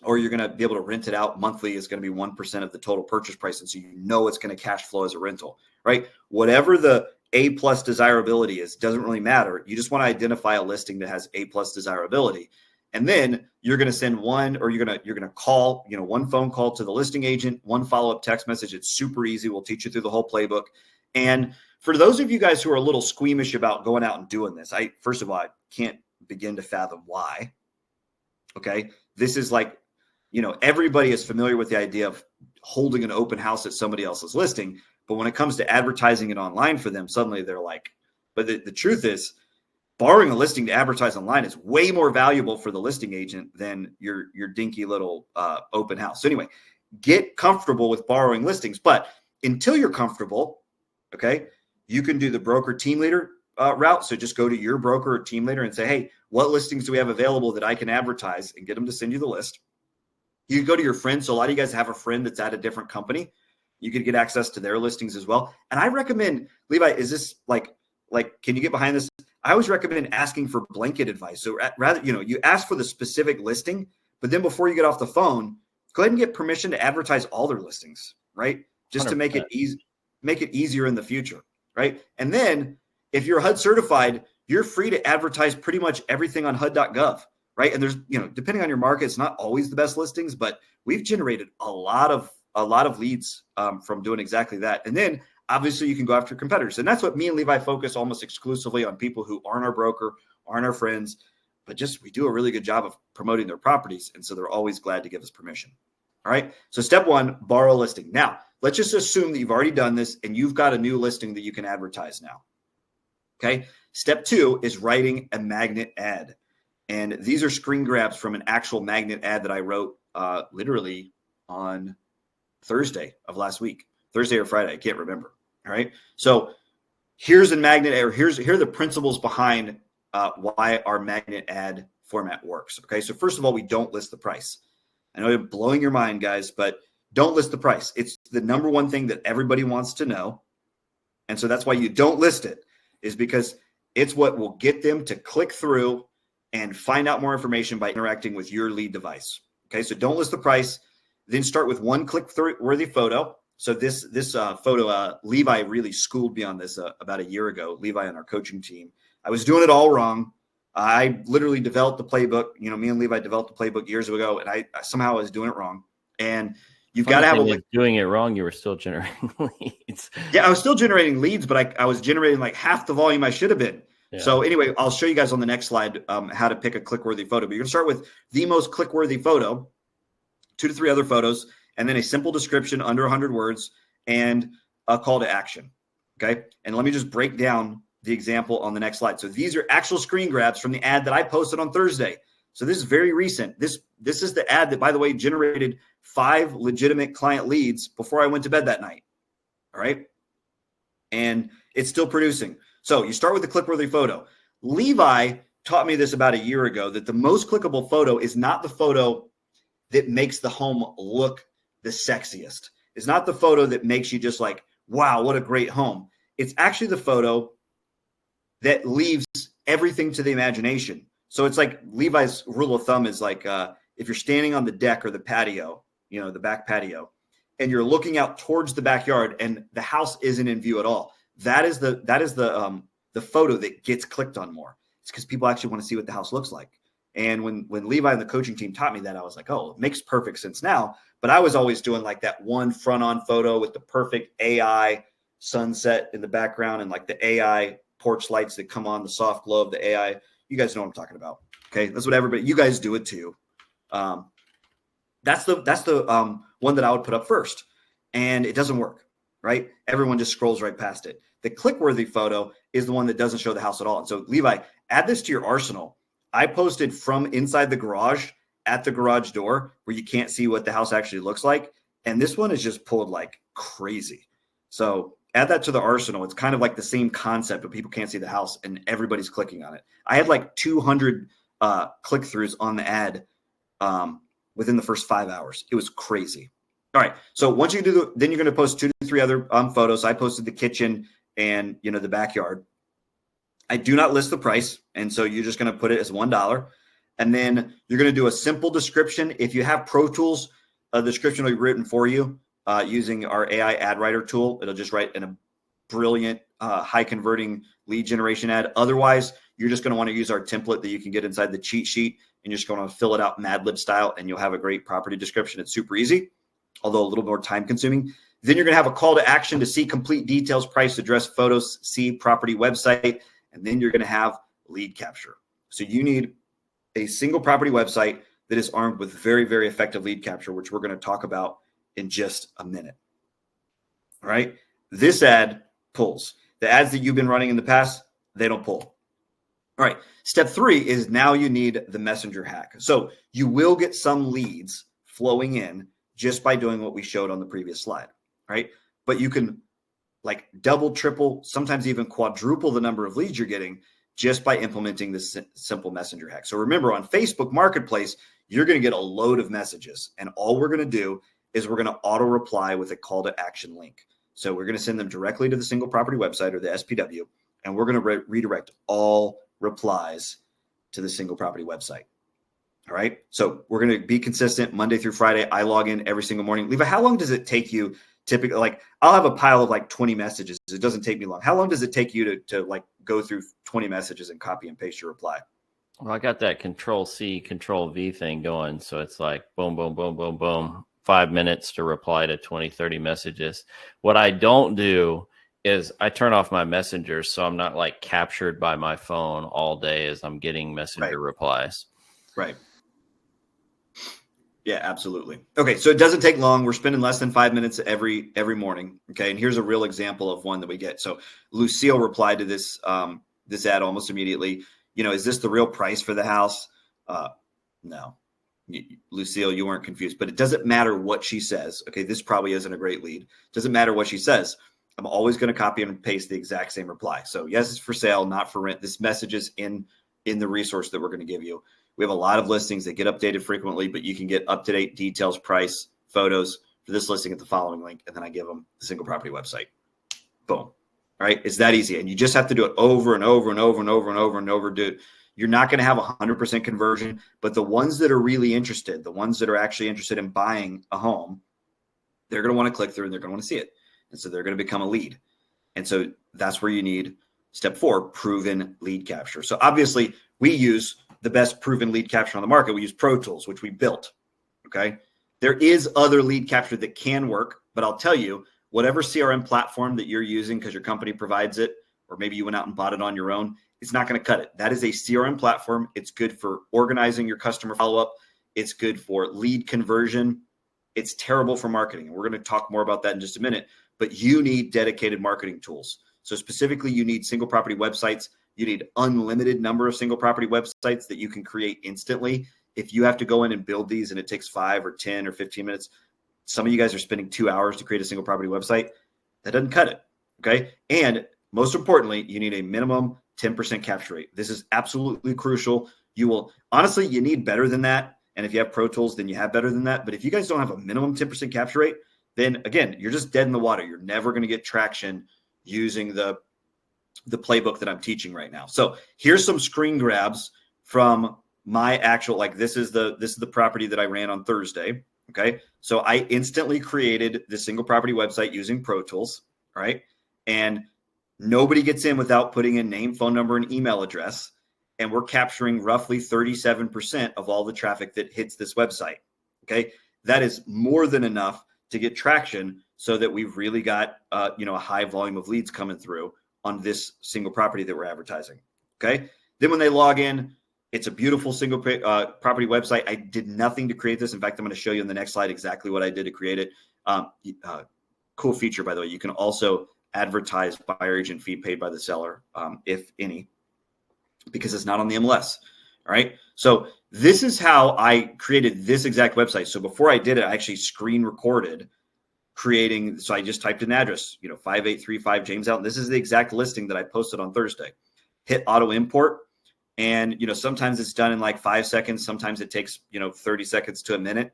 or you're going to be able to rent it out monthly. Is going to be 1% of the total purchase price. And so it's going to cash flow as a rental, right? Whatever the A+ desirability is, doesn't really matter. You just want to identify a listing that has A+ desirability. And then you're going to send you're going to call, one phone call to the listing agent, one follow-up text message. It's super easy. We'll teach you through the whole playbook. And for those of you guys who are a little squeamish about going out and doing this, first of all, I can't begin to fathom why. Okay. This is like, everybody is familiar with the idea of holding an open house at somebody else's listing. But when it comes to advertising it online for them, suddenly they're like, but the truth is, borrowing a listing to advertise online is way more valuable for the listing agent than your dinky little open house. So anyway, get comfortable with borrowing listings. But until you're comfortable, okay, you can do the broker team leader route. So just go to your broker or team leader and say, hey, what listings do we have available that I can advertise, and get them to send you the list. You can go to your friends. So a lot of you guys have a friend that's at a different company. You could get access to their listings as well. And I recommend, Levi, is this like, can you get behind this? I always recommend asking for blanket advice. So rather, you ask for the specific listing, but then before you get off the phone, go ahead and get permission to advertise all their listings, right? Just 100%. To make it easier in the future, right? And then if you're HUD certified, you're free to advertise pretty much everything on HUD.gov, right? And there's, depending on your market, it's not always the best listings, but we've generated a lot of leads from doing exactly that. And then obviously you can go after competitors. And that's what me and Levi focus almost exclusively on, people who aren't our broker, aren't our friends, but just we do a really good job of promoting their properties. And so they're always glad to give us permission. All right. So step 1, borrow a listing. Now, let's just assume that you've already done this and you've got a new listing that you can advertise now. Okay. Step 2 is writing a magnet ad. And these are screen grabs from an actual magnet ad that I wrote literally on Thursday of last week, Thursday or Friday. I can't remember. All right. So here's a magnet ad. Here are the principles behind why our magnet ad format works. Okay. So first of all, we don't list the price. I know you're blowing your mind, guys, but don't list the price. It's the number one thing that everybody wants to know. And so that's why you don't list it, is because it's what will get them to click through and find out more information by interacting with your lead device. Okay. So don't list the price. Then start with one click-through worthy photo. So this photo, Levi really schooled me on this about a year ago, Levi and our coaching team. I was doing it all wrong. I literally developed the playbook. Me and Levi developed the playbook years ago, and I somehow was doing it wrong. And you've got to have doing it wrong. You were still generating leads. Yeah, I was still generating leads, but I was generating like half the volume I should have been. Yeah. So anyway, I'll show you guys on the next slide how to pick a click-worthy photo. But you're going to start with the most click-worthy photo, 2 to 3 other photos, and then a simple description under 100 words and a call to action. Okay. And let me just break down the example on the next slide. So these are actual screen grabs from the ad that I posted on Thursday. So this is very recent. This is the ad that, by the way, generated 5 legitimate client leads before I went to bed that night. All right. And it's still producing. So you start with the click-worthy photo. Levi taught me this about a year ago, that the most clickable photo is not the photo that makes the home look the sexiest. It's not the photo that makes you just like, wow, what a great home. It's actually the photo that leaves everything to the imagination. So it's like Levi's rule of thumb is like, if you're standing on the deck or the patio, the back patio, and you're looking out towards the backyard and the house isn't in view at all, that is the photo that gets clicked on more. It's because people actually want to see what the house looks like. And when Levi and the coaching team taught me that, I was like, oh, it makes perfect sense now. But I was always doing like that one front-on photo with the perfect AI sunset in the background and like the AI porch lights that come on, the soft glow of the AI. You guys know what I'm talking about. Okay, that's what everybody. You guys do it too. That's the one that I would put up first, and it doesn't work. Right? Everyone just scrolls right past it. The click-worthy photo is the one that doesn't show the house at all. And so, Levi, add this to your arsenal. I posted from inside the garage at the garage door where you can't see what the house actually looks like. And this one is just pulled like crazy. So add that to the arsenal. It's kind of like the same concept, but people can't see the house and everybody's clicking on it. I had like 200 click-throughs on the ad within the first 5 hours. It was crazy. All right. So once you do then you're going to post 2 to 3 other photos. I posted the kitchen and, the backyard. I do not list the price. And so you're just going to put it as $1. And then you're going to do a simple description. If you have Pro Tools, a description will be written for you using our AI ad writer tool. It'll just write in a brilliant, high converting lead generation ad. Otherwise, you're just going to want to use our template that you can get inside the cheat sheet, and you're just going to fill it out Mad Lib style, and you'll have a great property description. It's super easy, although a little more time consuming. Then you're going to have a call to action to see complete details, price, address, photos, see property website, and then you're going to have lead capture. So you need a single property website that is armed with very, very effective lead capture, which we're going to talk about in just a minute. All right. This ad pulls. The ads that you've been running in the past, they don't pull. All right. Step 3 is now you need the messenger hack. So you will get some leads flowing in just by doing what we showed on the previous slide, right? But you can like double, triple, sometimes even quadruple the number of leads you're getting just by implementing this simple messenger hack. So remember, on Facebook Marketplace, you're going to get a load of messages, and all we're going to do is we're going to auto reply with a call to action link. So we're going to send them directly to the single property website or the SPW, and we're going to redirect all replies to the single property website. All right. So we're going to be consistent Monday through Friday. I log in every single morning. Levi, how long does it take you typically? Like, I'll have a pile of like 20 messages. It doesn't take me long. How long does it take you to like go through 20 messages and copy and paste your reply? Well, I got that Control-C, Control-V thing going. So it's like boom, boom, boom, boom, boom. 5 minutes to reply to 20, 30 messages. What I don't do is I turn off my messengers so I'm not like captured by my phone all day as I'm getting messenger replies. Right. Yeah, absolutely. Okay, so it doesn't take long. We're spending less than 5 minutes every morning. Okay, and here's a real example of one that we get. So Lucille replied to this this ad almost immediately. Is this the real price for the house? No. Lucille, you weren't confused, but it doesn't matter what she says. Okay, this probably isn't a great lead. Doesn't matter what she says. I'm always going to copy and paste the exact same reply. So yes, it's for sale, not for rent. This message is in the resource that we're going to give you. We have a lot of listings that get updated frequently, but you can get up-to-date details, price, photos for this listing at the following link, and then I give them the single property website. Boom. All right, it's that easy, and you just have to do it over and over and over and over and over and over. You're not going to have 100% conversion, but the ones that are really interested, the ones that are actually interested in buying a home, they're going to want to click through and they're going to want to see it, and so they're going to become a lead. And so that's where you need step 4, proven lead capture. So obviously, we use the best proven lead capture on the market. We use Pro Tools, which we built. Okay. There is other lead capture that can work, but I'll tell you, whatever CRM platform that you're using because your company provides it, or maybe you went out and bought it on your own, it's not going to cut it. That is a CRM platform. It's good for organizing your customer follow-up. It's good for lead conversion. It's terrible for marketing. We're going to talk more about that in just a minute, but you need dedicated marketing tools. So specifically, you need single property websites. You need unlimited number of single property websites that you can create instantly. If you have to go in and build these and it takes 5 or 10 or 15 minutes, some of you guys are spending 2 hours to create a single property website. That doesn't cut it. Okay. And most importantly, you need a minimum 10% capture rate. This is absolutely crucial. You need better than that. And if you have Pro Tools, then you have better than that. But if you guys don't have a minimum 10% capture rate, then again, you're just dead in the water. You're never going to get traction using the playbook that I'm teaching right now. So here's some screen grabs from my actual, this is the property that I ran on Thursday. Okay. So I instantly created the single property website using Pro Tools. Right. And nobody gets in without putting in name, phone number, and email address. And we're capturing roughly 37% of all the traffic that hits this website. Okay. That is more than enough to get traction so that we've really got, a high volume of leads coming through on this single property that we're advertising. Okay. Then when they log in, it's a beautiful single property website. I did nothing to create this. In fact, I'm going to show you in the next slide exactly what I did to create it. Cool feature, by the way. You can also advertise buyer agent fee paid by the seller, if any, because it's not on the MLS. All right. So this is how I created this exact website. So before I did it, I actually screen recorded creating. So I just typed in address, 5835 James Allen. This is the exact listing that I posted on Thursday. Hit auto import. And, sometimes it's done in like 5 seconds. Sometimes it takes, 30 seconds to a minute.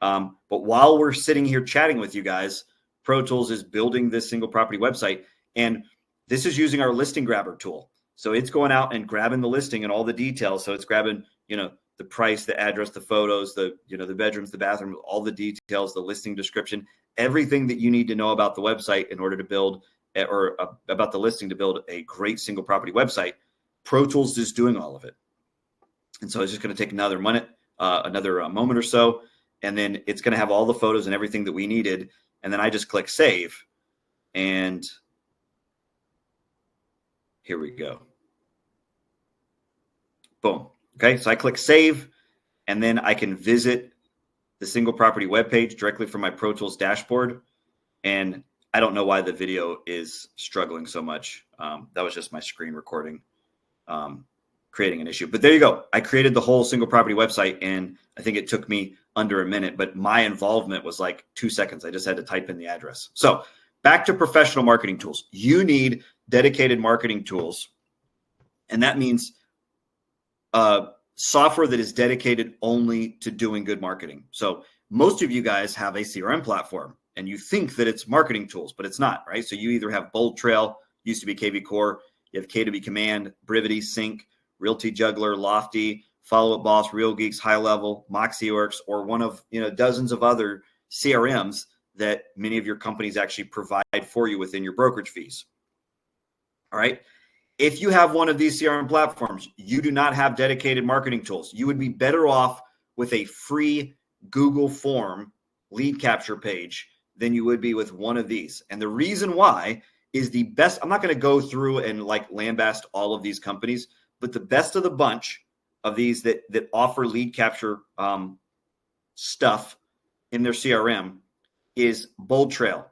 But while we're sitting here chatting with you guys, Pro Tools is building this single property website. And this is using our listing grabber tool. So it's going out and grabbing the listing and all the details. So it's grabbing, the price, the address, the photos, the bedrooms, the bathrooms, all the details, the listing description, everything that you need to know about the website in order to build about the listing to build a great single property website. Pro Tools is doing all of it. And so it's just going to take another moment or so. And then it's going to have all the photos and everything that we needed. And then I just click save. And here we go. Boom. Okay. So I click save, and then I can visit the single property webpage directly from my Pro Tools dashboard. And I don't know why the video is struggling so much. That was just my screen recording. Creating an issue. But there you go. I created the whole single property website, and I think it took me under a minute, but my involvement was like 2 seconds. I just had to type in the address. So back to professional marketing tools. You need dedicated marketing tools. And that means software that is dedicated only to doing good marketing. So most of you guys have a CRM platform and you think that it's marketing tools, but it's not, right? So you either have Bold Trail, used to be KV Core, you have K2B Command, Brivity, Sync, Realty Juggler, Lofty, Follow Up Boss, Real Geeks, High Level, MoxieWorks, or one of dozens of other CRMs that many of your companies actually provide for you within your brokerage fees. All right. If you have one of these CRM platforms, you do not have dedicated marketing tools. You would be better off with a free Google form lead capture page than you would be with one of these. And the reason why is the best. I'm not going to go through and lambast all of these companies, but the best of the bunch of these that offer lead capture stuff in their CRM is Bold Trail.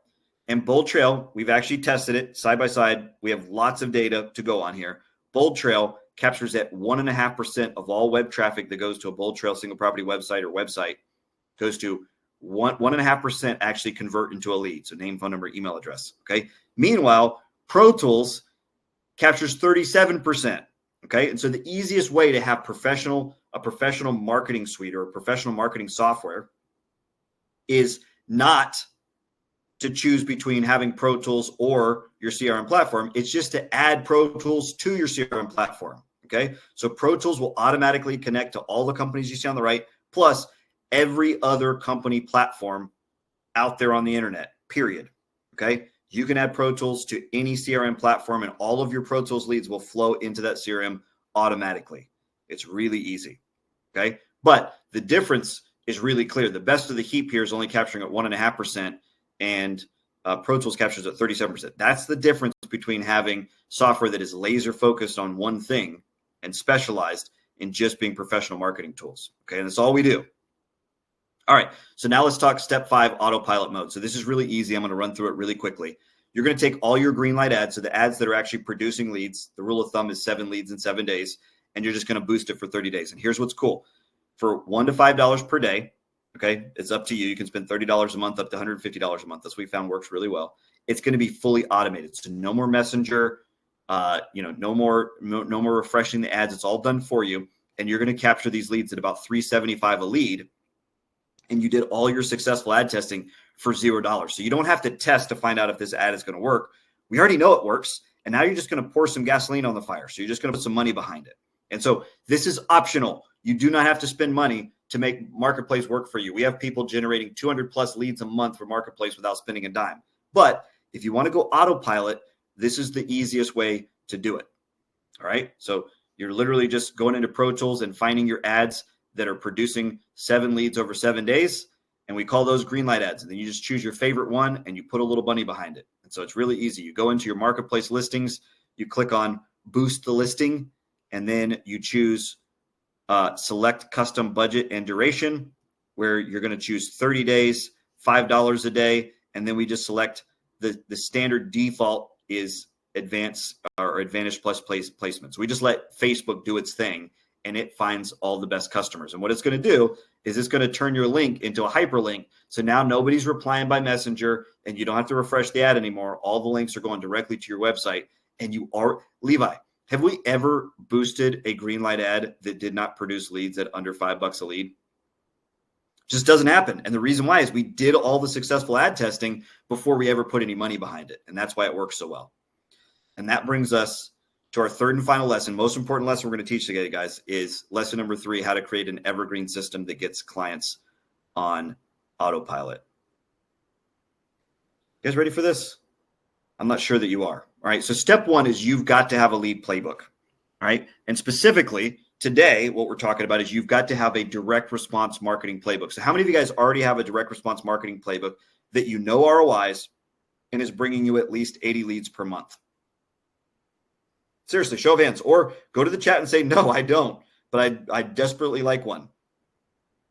And Bold Trail, we've actually tested it side by side. We have lots of data to go on here. Bold Trail captures at 1.5% of all web traffic that goes to a Bold Trail single property website or website goes to 1.5% actually convert into a lead. So name, phone number, email address. Okay. Meanwhile, Pro Tools captures 37%. Okay. And so the easiest way to have a professional marketing suite or a professional marketing software is not to choose between having Pro Tools or your CRM platform. It's just to add Pro Tools to your CRM platform. Okay. So Pro Tools will automatically connect to all the companies you see on the right, plus every other company platform out there on the internet, period. Okay. You can add Pro Tools to any CRM platform and all of your Pro Tools leads will flow into that CRM automatically. It's really easy. Okay. But the difference is really clear. The best of the heap here is only capturing at 1.5%. And Pro Tools captures at 37%. That's the difference between having software that is laser focused on one thing and specialized in just being professional marketing tools. Okay, and that's all we do. All right, so now let's talk step 5, autopilot mode. So this is really easy. I'm going to run through it really quickly. You're going to take all your green light ads, so the ads that are actually producing leads. The rule of thumb is 7 leads in 7 days, and you're just going to boost it for 30 days. And here's what's cool. For $1 to $5 per day, okay, it's up to you. You can spend $30 a month up to $150 a month. That's what we found works really well. It's going to be fully automated. So no more messenger, no more refreshing the ads. It's all done for you. And you're going to capture these leads at about $3.75 a lead. And you did all your successful ad testing for $0. So you don't have to test to find out if this ad is going to work. We already know it works. And now you're just going to pour some gasoline on the fire. So you're just going to put some money behind it. And so this is optional. You do not have to spend money to make Marketplace work for you. We have people generating 200 plus leads a month for Marketplace without spending a dime. But if you want to go autopilot, this is the easiest way to do it. All right. So you're literally just going into Pro Tools and finding your ads that are producing 7 leads over 7 days. And we call those green light ads. And then you just choose your favorite one and you put a little money behind it. And so it's really easy. You go into your Marketplace listings, you click on boost the listing, and then you choose select custom budget and duration, where you're going to choose 30 days, $5 a day. And then we just select the standard default is advanced or Advantage Plus placements. We just let Facebook do its thing, and it finds all the best customers. And what it's going to do is it's going to turn your link into a hyperlink. So now nobody's replying by Messenger, and you don't have to refresh the ad anymore. All the links are going directly to your website. And you are, Levi, have we ever boosted a green light ad that did not produce leads at under $5 a lead? Just doesn't happen. And the reason why is we did all the successful ad testing before we ever put any money behind it. And that's why it works so well. And that brings us to our third and final lesson. Most important lesson we're going to teach today, guys, is lesson number 3, how to create an evergreen system that gets clients on autopilot. You guys ready for this? I'm not sure that you are. All right. So step 1 is you've got to have a lead playbook. All right. And specifically today, what we're talking about is you've got to have a direct response marketing playbook. So how many of you guys already have a direct response marketing playbook that you know ROIs and is bringing you at least 80 leads per month? Seriously, show of hands, or go to the chat and say, no, I don't, but I desperately like one.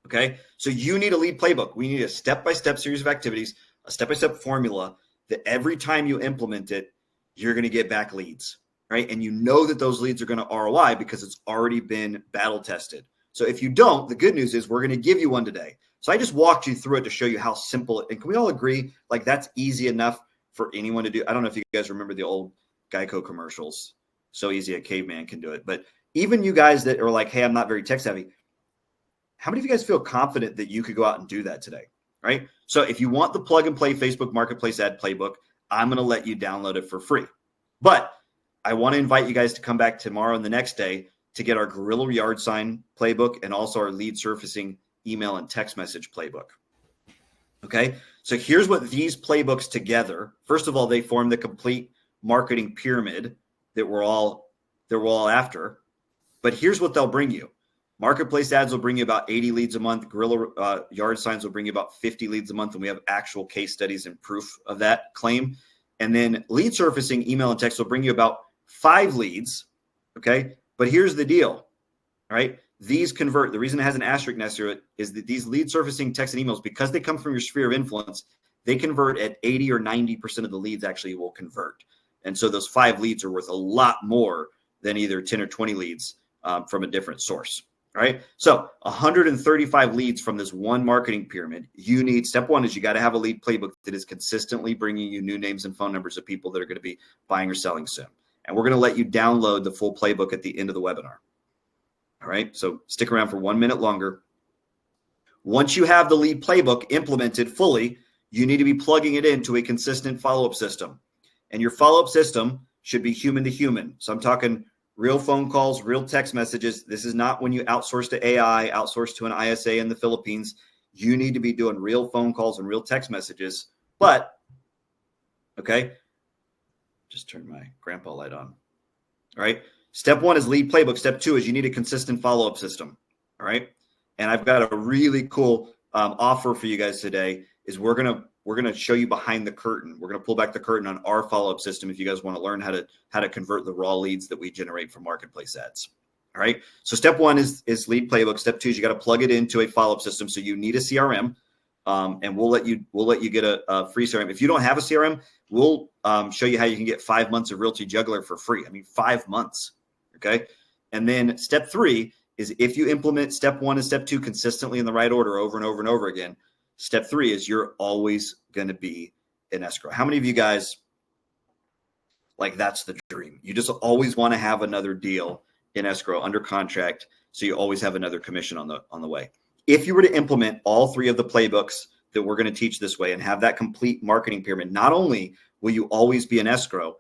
Okay. So you need a lead playbook. We need a step-by-step series of activities, a step-by-step formula that every time you implement it, you're going to get back leads, right? And you know that those leads are going to ROI because it's already been battle tested. So if you don't, the good news is we're going to give you one today. So I just walked you through it to show you how simple it, and can we all agree, like that's easy enough for anyone to do? I don't know if you guys remember the old Geico commercials. So easy a caveman can do it. But even you guys that are like, hey, I'm not very tech savvy, how many of you guys feel confident that you could go out and do that today, right? So if you want the plug and play Facebook Marketplace ad playbook, I'm going to let you download it for free. But I want to invite you guys to come back tomorrow and the next day to get our Guerrilla Yard Sign playbook and also our lead surfacing email and text message playbook. Okay, so here's what these playbooks together, first of all, they form the complete marketing pyramid that we're all after. But here's what they'll bring you. Marketplace ads will bring you about 80 leads a month. Guerrilla Yard Signs will bring you about 50 leads a month. And we have actual case studies and proof of that claim. And then lead surfacing, email and text will bring you about 5 leads. Okay. But here's the deal. All right. These convert. The reason it has an asterisk next to it is that these lead surfacing text and emails, because they come from your sphere of influence, they convert at 80 or 90% of the leads actually will convert. And so those 5 leads are worth a lot more than either 10 or 20 leads from a different source. All right. So 135 leads from this one marketing pyramid. You need, step 1 is you got to have a lead playbook that is consistently bringing you new names and phone numbers of people that are going to be buying or selling soon. And we're going to let you download the full playbook at the end of the webinar. All right. So stick around for 1 minute longer. Once you have the lead playbook implemented fully, you need to be plugging it into a consistent follow-up system. And your follow-up system should be human to human. So I'm talking real phone calls, real text messages. This is not when you outsource to AI, outsource to an ISA in the Philippines. You need to be doing real phone calls and real text messages. But, okay, just turn my grandpa light on. All right. Step 1 is lead playbook. Step 2 is you need a consistent follow-up system. All right. And I've got a really cool offer for you guys today is we're gonna show you behind the curtain. We're gonna pull back the curtain on our follow-up system if you guys want to learn how to convert the raw leads that we generate from marketplace ads. All right. So step one is lead playbook. Step two is you got to plug it into a follow-up system. So you need a CRM, and we'll let you get a free CRM. If you don't have a CRM, we'll show you how you can get 5 months of Realty Juggler for free. I mean, 5 months. Okay. And then step three is if you implement step one and step two consistently in the right order over and over and over again, step three is you're always going to be in escrow. How many of you guys, like, that's the dream? You just always want to have another deal in escrow under contract, so you always have another commission on the way. If you were to implement all three of the playbooks that we're going to teach this way and have that complete marketing pyramid, not only will you always be in escrow,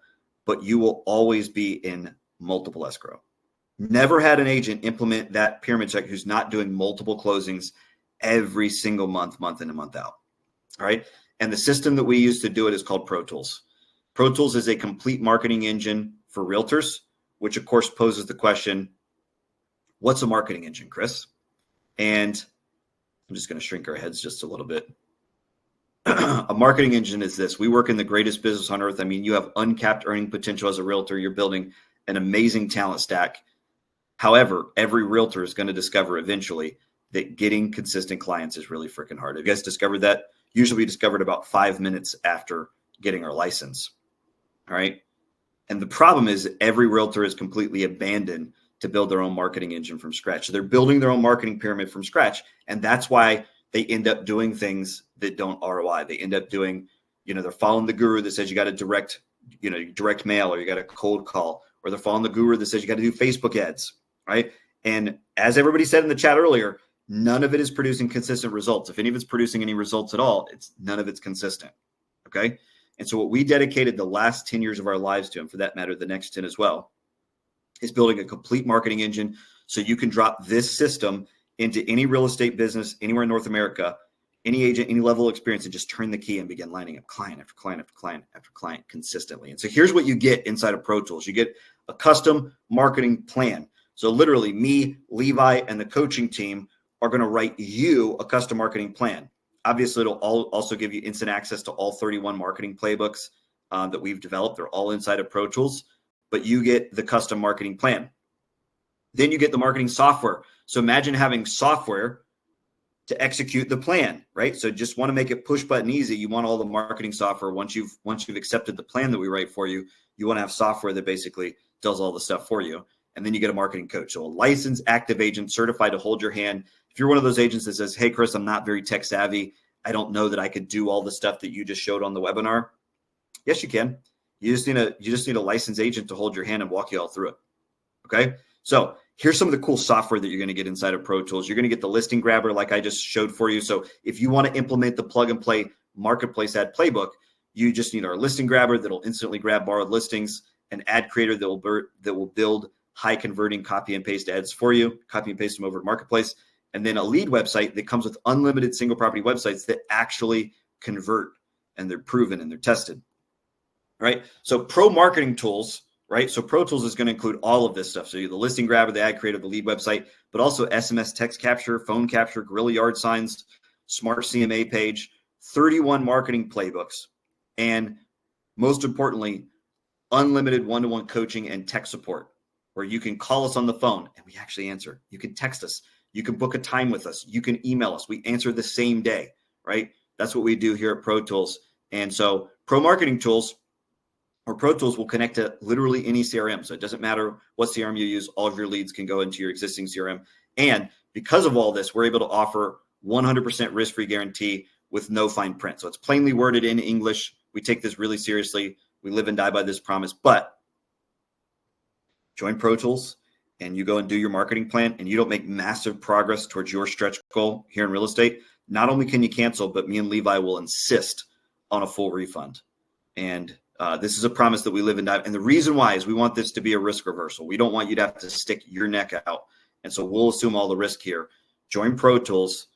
but you will always be in multiple escrow. Never had an agent implement that pyramid check who's not doing multiple closings every single month in and month out. All right. And the system that we use to do it is called Pro Tools. Pro Tools is a complete marketing engine for realtors, which of course poses the question, what's a marketing engine, Chris? And I'm just going to shrink our heads just a little bit. A marketing engine is this. We work in the greatest business on earth. I mean, you have uncapped earning potential as a realtor. You're building an amazing talent stack. However, every realtor is going to discover eventually that getting consistent clients is really freaking hard. Have you guys discovered that? Usually we discovered about 5 minutes after getting our license. All right. And the problem is every realtor is completely abandoned to build their own marketing engine from scratch. So they're building their own marketing pyramid from scratch. And that's why they end up doing things that don't ROI. They end up doing, they're following the guru that says you got to direct mail, or you got to cold call, or they're following the guru that says you got to do Facebook ads, right? And as everybody said in the chat earlier, none of it is producing consistent results. If any of it's producing any results at all, none of it's consistent. Okay. And so what we dedicated the last 10 years of our lives to, and for that matter, the next 10 as well, is building a complete marketing engine so you can drop this system into any real estate business anywhere in North America, any agent, any level of experience, and just turn the key and begin lining up client after client after client after client consistently. And so here's what you get inside of Pro Tools. You get a custom marketing plan. So literally me, Levi, and the coaching team are going to write you a custom marketing plan. Obviously, it'll also give you instant access to all 31 marketing playbooks that we've developed. They're all inside of Pro Tools, but you get the custom marketing plan. Then you get the marketing software. So imagine having software to execute the plan, right? So just want to make it push button easy. You want all the marketing software. Once you've accepted the plan that we write for you, you want to have software that basically does all the stuff for you. And then you get a marketing coach. So a licensed active agent certified to hold your hand. If you're one of those agents that says, hey, Chris, I'm not very tech savvy, I don't know that I could do all the stuff that you just showed on the webinar. Yes, you can. You just need a licensed agent to hold your hand and walk you all through it. Okay. So here's some of the cool software that you're going to get inside of Pro Tools. You're going to get the listing grabber like I just showed for you. So if you want to implement the plug and play marketplace ad playbook, you just need our listing grabber that'll instantly grab borrowed listings, an ad creator that will build high converting copy and paste ads for you, copy and paste them over to marketplace, and then a lead website that comes with unlimited single property websites that actually convert, and they're proven and they're tested. Right. So Pro Marketing Tools, right? So Pro Tools is going to include all of this stuff. So the listing grabber, the ad creator, the lead website, but also SMS text capture, phone capture, guerrilla yard signs, smart CMA page, 31 marketing playbooks, and most importantly, unlimited one-to-one coaching and tech support, where you can call us on the phone and we actually answer. You can text us. You can book a time with us. You can email us. We answer the same day, right? That's what we do here at Pro Tools. And so Pro Marketing Tools or Pro Tools will connect to literally any CRM. So it doesn't matter what CRM you use. All of your leads can go into your existing CRM. And because of all this, we're able to offer 100% risk-free guarantee with no fine print. So it's plainly worded in English. We take this really seriously. We live and die by this promise. But join Pro Tools and you go and do your marketing plan and you don't make massive progress towards your stretch goal here in real estate, not only can you cancel, but me and Levi will insist on a full refund. And this is a promise that we live and die. And the reason why is we want this to be a risk reversal. We don't want you to have to stick your neck out. And so we'll assume all the risk here. Join Pro Tools.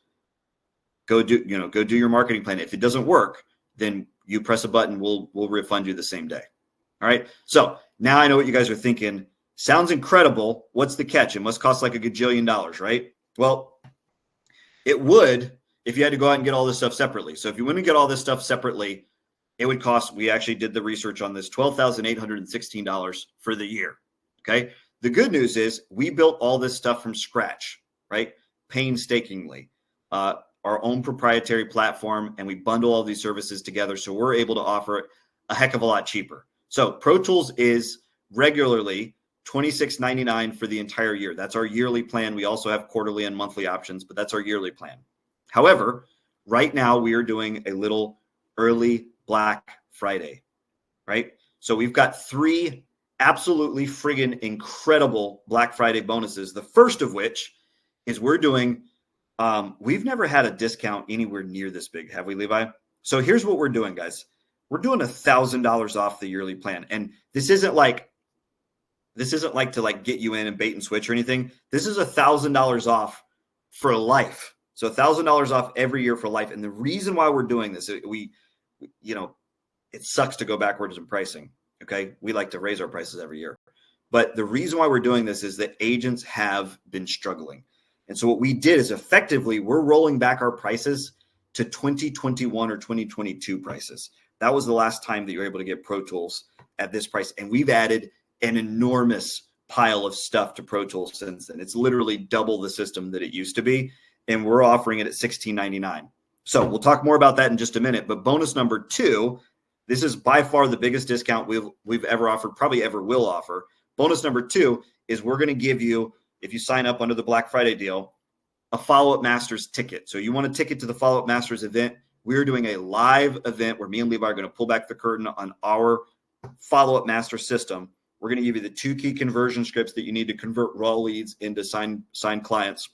Go do your marketing plan. If it doesn't work, then you press a button. We'll refund you the same day. All right. So now I know what you guys are thinking. Sounds incredible. What's the catch? It must cost like $1 gajillion, right? Well, it would if you had to go out and get all this stuff separately. So if you went and get all this stuff separately, it would cost, we actually did the research on this, $12,816 for the year. Okay. The good news is we built all this stuff from scratch, right? Painstakingly, our own proprietary platform, and we bundle all these services together. So we're able to offer it a heck of a lot cheaper. So Pro Tools is regularly $26.99 for the entire year. That's our yearly plan. We also have quarterly and monthly options, but that's our yearly plan. However, right now we are doing a little early Black Friday, right? So we've got 3 absolutely friggin' incredible Black Friday bonuses. The first of which is we're doing, we've never had a discount anywhere near this big, have we, Levi? So here's what we're doing, guys. We're doing $1,000 off the yearly plan. And this isn't like to like get you in and bait and switch or anything. This is $1,000 off for life. So $1,000 off every year for life. And the reason why we're doing this, it sucks to go backwards in pricing. Okay. We like to raise our prices every year. But the reason why we're doing this is that agents have been struggling. And so what we did is effectively we're rolling back our prices to 2021 or 2022 prices. That was the last time that you were able to get Pro Tools at this price. And we've added an enormous pile of stuff to Pro Tools since then. It's literally double the system that it used to be. And we're offering it at $16.99. So we'll talk more about that in just a minute. But bonus number 2, this is by far the biggest discount we've ever offered, probably ever will offer. Bonus number 2 is we're going to give you, if you sign up under the Black Friday deal, a Follow-Up Masters ticket. So you want a ticket to the Follow-Up Masters event. We're doing a live event where me and Levi are going to pull back the curtain on our Follow-Up Master system. We're going to give you the 2 key conversion scripts that you need to convert raw leads into signed clients,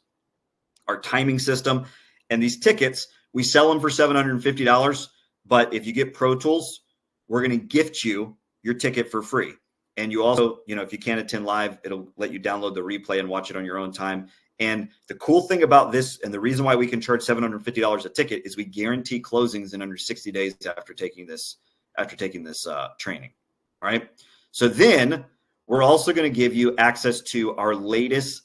our timing system, and these tickets. We sell them for $750, but if you get Pro Tools, we're going to gift you your ticket for free. And you also, if you can't attend live, it'll let you download the replay and watch it on your own time. And the cool thing about this, and the reason why we can charge $750 a ticket, is we guarantee closings in under 60 days after taking this training. All right. So then we're also going to give you access to our latest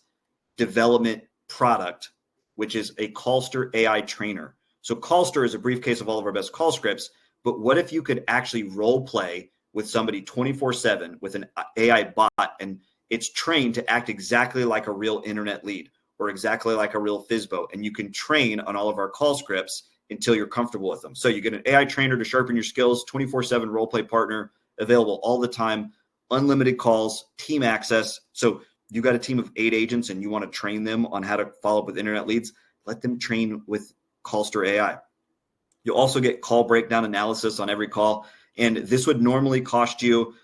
development product, which is a Callster AI trainer. So Callster is a briefcase of all of our best call scripts. But what if you could actually role play with somebody 24/7 with an AI bot, and it's trained to act exactly like a real internet lead or exactly like a real FSBO, and you can train on all of our call scripts until you're comfortable with them. So you get an AI trainer to sharpen your skills, 24/7 role play partner, available all the time, unlimited calls, team access. So you got a team of 8 agents and you want to train them on how to follow up with internet leads, let them train with Callster AI. You'll also get call breakdown analysis on every call. And this would normally cost you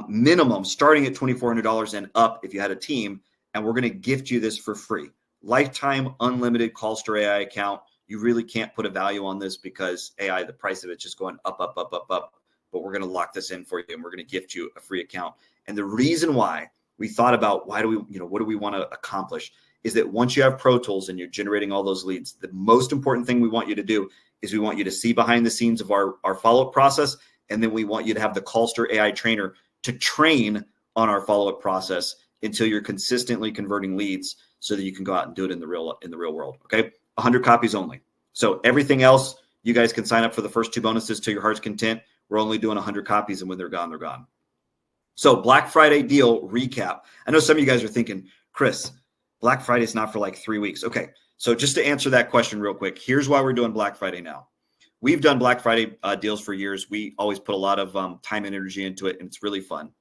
minimum starting at $2,400 and up if you had a team. And we're going to gift you this for free. Lifetime unlimited Callster AI account. You really can't put a value on this because AI, the price of it's just going up, up, up, up, up. But we're going to lock this in for you and we're going to gift you a free account. And the reason why we thought about what do we want to accomplish is that once you have Pro Tools and you're generating all those leads, the most important thing we want you to do is we want you to see behind the scenes of our follow-up process. And then we want you to have the Callster AI trainer to train on our follow-up process until you're consistently converting leads so that you can go out and do it in the real world. Okay. 100 copies only. So everything else, you guys can sign up for the first 2 bonuses to your heart's content. We're only doing 100 copies, and when they're gone, they're gone. So Black Friday deal recap. I know some of you guys are thinking, Chris, Black Friday is not for like 3 weeks. Okay. So just to answer that question real quick, here's why we're doing Black Friday now. We've done Black Friday deals for years. We always put a lot of time and energy into it, and it's really fun.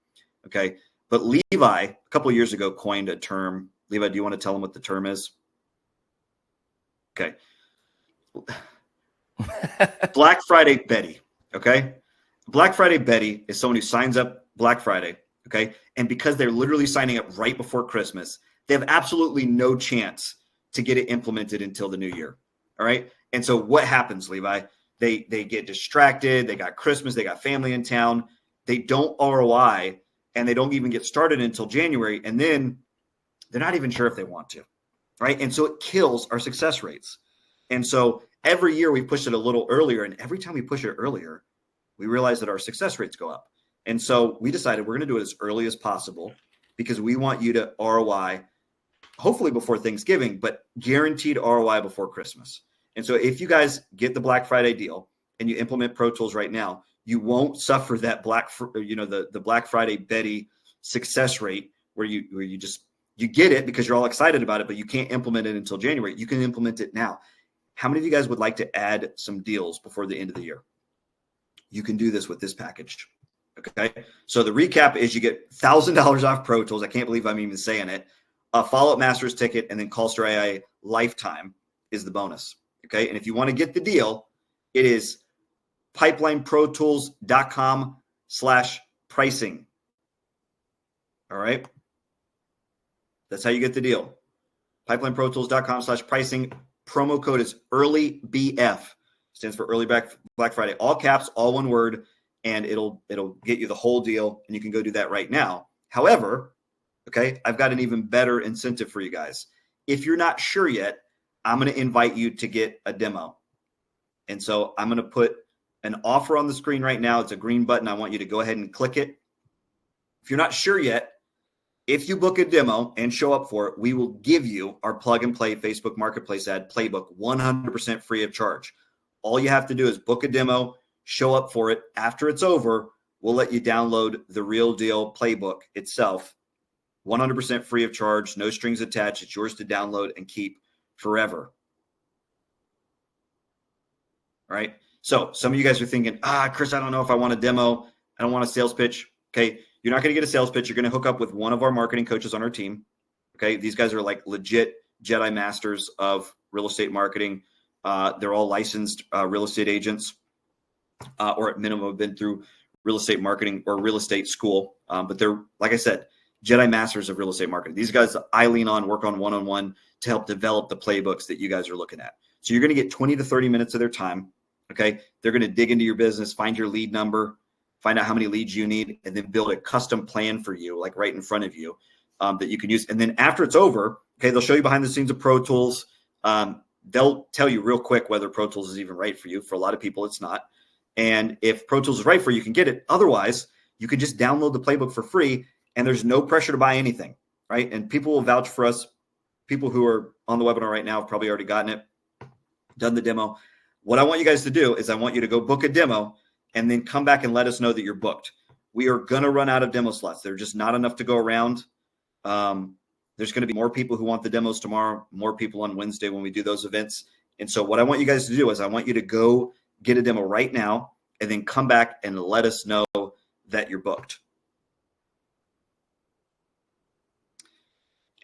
Okay. But Levi, a couple of years ago, coined a term. Levi, do you want to tell them what the term is? Okay. Black Friday Betty. Okay. Black Friday Betty is someone who signs up Black Friday. Okay. And because they're literally signing up right before Christmas, they have absolutely no chance to get it implemented until the new year. All right. And so what happens, Levi? They get distracted. They got Christmas. They got family in town. They don't ROI, and they don't even get started until January. And then they're not even sure if they want to. Right. And so it kills our success rates. And so every year we push it a little earlier. And every time we push it earlier, we realize that our success rates go up. And so we decided we're going to do it as early as possible because we want you to ROI, hopefully before Thanksgiving, but guaranteed ROI before Christmas. And so if you guys get the Black Friday deal and you implement Pro Tools right now, you won't suffer that the Black Friday Betty success rate where you get it because you're all excited about it, but you can't implement it until January. You can implement it now. How many of you guys would like to add some deals before the end of the year? You can do this with this package. Okay. So the recap is you get $1,000 off Pro Tools. I can't believe I'm even saying it. A Follow-Up Masters ticket and then Callstar AI lifetime is the bonus. Okay. And if you want to get the deal, it is pipelineprotools.com/pricing. All right. That's how you get the deal. Pipelineprotools.com/pricing. Promo code is EARLYBF. Stands for Early Black Friday. All caps, all one word, and it'll get you the whole deal, and you can go do that right now. However, okay, I've got an even better incentive for you guys. If you're not sure yet, I'm going to invite you to get a demo. And so I'm going to put an offer on the screen right now. It's a green button. I want you to go ahead and click it. If you're not sure yet, if you book a demo and show up for it, we will give you our plug and play Facebook Marketplace ad playbook 100% free of charge. All you have to do is book a demo, show up for it. After it's over, we'll let you download the Real Deal playbook itself, 100% free of charge, no strings attached. It's yours to download and keep forever. All right. So some of you guys are thinking, Chris, I don't know if I want a demo. I don't want a sales pitch. Okay. You're not going to get a sales pitch. You're going to hook up with one of our marketing coaches on our team. Okay. These guys are like legit Jedi masters of real estate marketing. They're all licensed real estate agents, or at minimum have been through real estate marketing or real estate school. But they're, like I said, Jedi masters of real estate marketing. These guys I lean on, work on one-on-one to help develop the playbooks that you guys are looking at. So you're going to get 20 to 30 minutes of their time. Okay. They're going to dig into your business, find your lead number, find out how many leads you need, and then build a custom plan for you, like right in front of you, that you can use. And then after it's over, okay, they'll show you behind the scenes of Pro Tools. They'll tell you real quick whether Pro Tools is even right for you. For a lot of people, it's not. And if Pro Tools is right for you, you can get it. Otherwise, you can just download the playbook for free, and there's no pressure to buy anything, right? And people will vouch for us. People who are on the webinar right now have probably already gotten it, done the demo. What I want you guys to do is I want you to go book a demo and then come back and let us know that you're booked. We are going to run out of demo slots. There are just not enough to go around. There's going to be more people who want the demos tomorrow, more people on Wednesday when we do those events. And so what I want you guys to do is I want you to go get a demo right now and then come back and let us know that you're booked.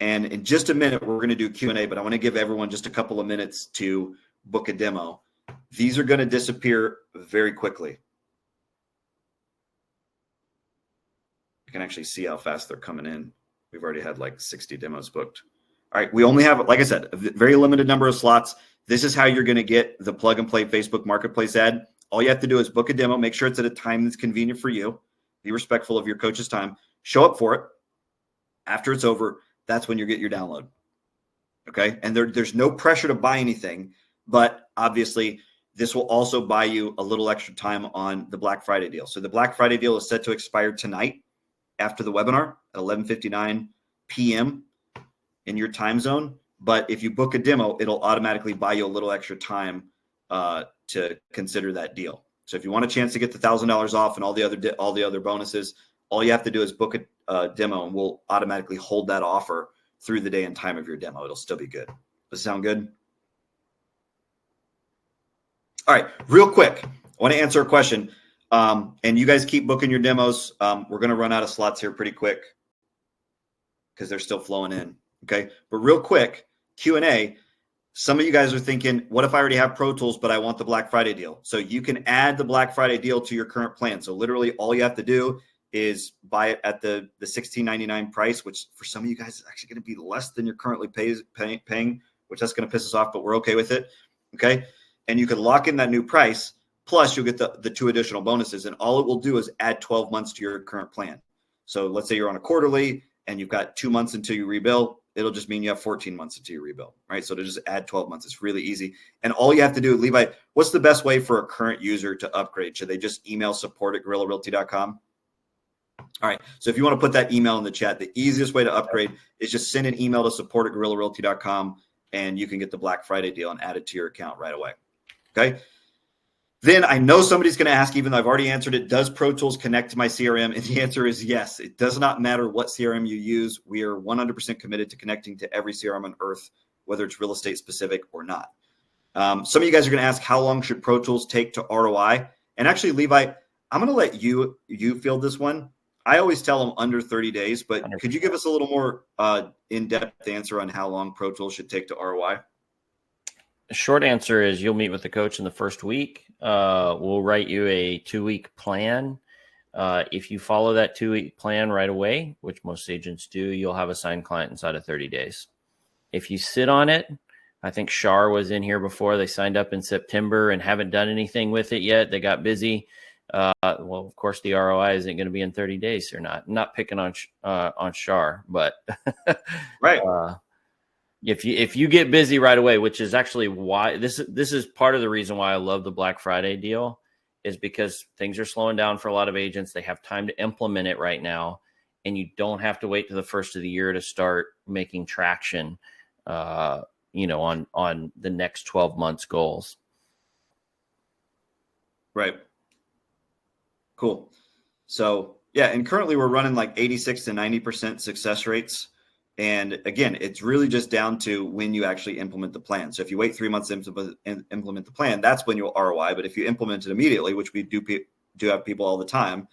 And in just a minute, we're going to do Q&A, but I want to give everyone just a couple of minutes to book a demo. These are going to disappear very quickly. You can actually see how fast they're coming in. We've already had like 60 demos booked. All right. We only have, like I said, a very limited number of slots. This is how you're going to get the plug and play Facebook Marketplace ad. All you have to do is book a demo. Make sure it's at a time that's convenient for you. Be respectful of your coach's time. Show up for it. After it's over, that's when you get your download. Okay. And there's no pressure to buy anything, but obviously this will also buy you a little extra time on the Black Friday deal. So the Black Friday deal is set to expire tonight after the webinar at 11:59 p.m. in your time zone. But if you book a demo, it'll automatically buy you a little extra time to consider that deal. So if you want a chance to get the $1,000 off and all the other bonuses, all you have to do is book a demo, and we'll automatically hold that offer through the day and time of your demo. It'll still be good. Does it sound good? All right, real quick, I want to answer a question. And you guys keep booking your demos. We're going to run out of slots here pretty quick because they're still flowing in. Okay. But real quick, Q&A. Some of you guys are thinking, what if I already have Pro Tools, but I want the Black Friday deal? So you can add the Black Friday deal to your current plan. So literally all you have to do is buy it at the $16.99 price, which for some of you guys is actually going to be less than you're currently paying, which that's going to piss us off, but we're okay with it. Okay. And you can lock in that new price. Plus, you'll get the 2 additional bonuses, and all it will do is add 12 months to your current plan. So let's say you're on a quarterly and you've got 2 months until you rebill. It'll just mean you have 14 months until you rebill, right? So to just add 12 months, it's really easy. And all you have to do, Levi, what's the best way for a current user to upgrade? Should they just email support@guerrillarealty.com? All right. So if you want to put that email in the chat, the easiest way to upgrade is just send an email to support@guerrillarealty.com. and you can get the Black Friday deal and add it to your account right away. Okay. Then I know somebody's going to ask, even though I've already answered it, does Pro Tools connect to my CRM? And the answer is yes. It does not matter what CRM you use. We are 100% committed to connecting to every CRM on earth, whether it's real estate specific or not. Some of you guys are going to ask, how long should Pro Tools take to ROI? And actually, Levi, I'm going to let you field this one. I always tell them under 30 days, but 100%. Could you give us a little more in-depth answer on how long Pro Tools should take to ROI? The short answer is you'll meet with the coach in the first week. We'll write you a 2-week plan. If you follow that 2-week plan right away, which most agents do, you'll have a signed client inside of 30 days. If you sit on it, I think Shar was in here before. They signed up in September and haven't done anything with it yet. They got busy. Well, of course, the ROI isn't going to be in 30 days. They're not. I'm not picking on Shar, but right. If you get busy right away, which is actually why this is part of the reason why I love the Black Friday deal, is because things are slowing down for a lot of agents. They have time to implement it right now, and you don't have to wait to the first of the year to start making traction. On the next 12 months goals. Right. Cool. So yeah, and currently we're running like 86 to 90% success rates. And again, it's really just down to when you actually implement the plan. So if you wait 3 months to implement the plan, that's when you'll ROI. But if you implement it immediately, which we do have people all the time,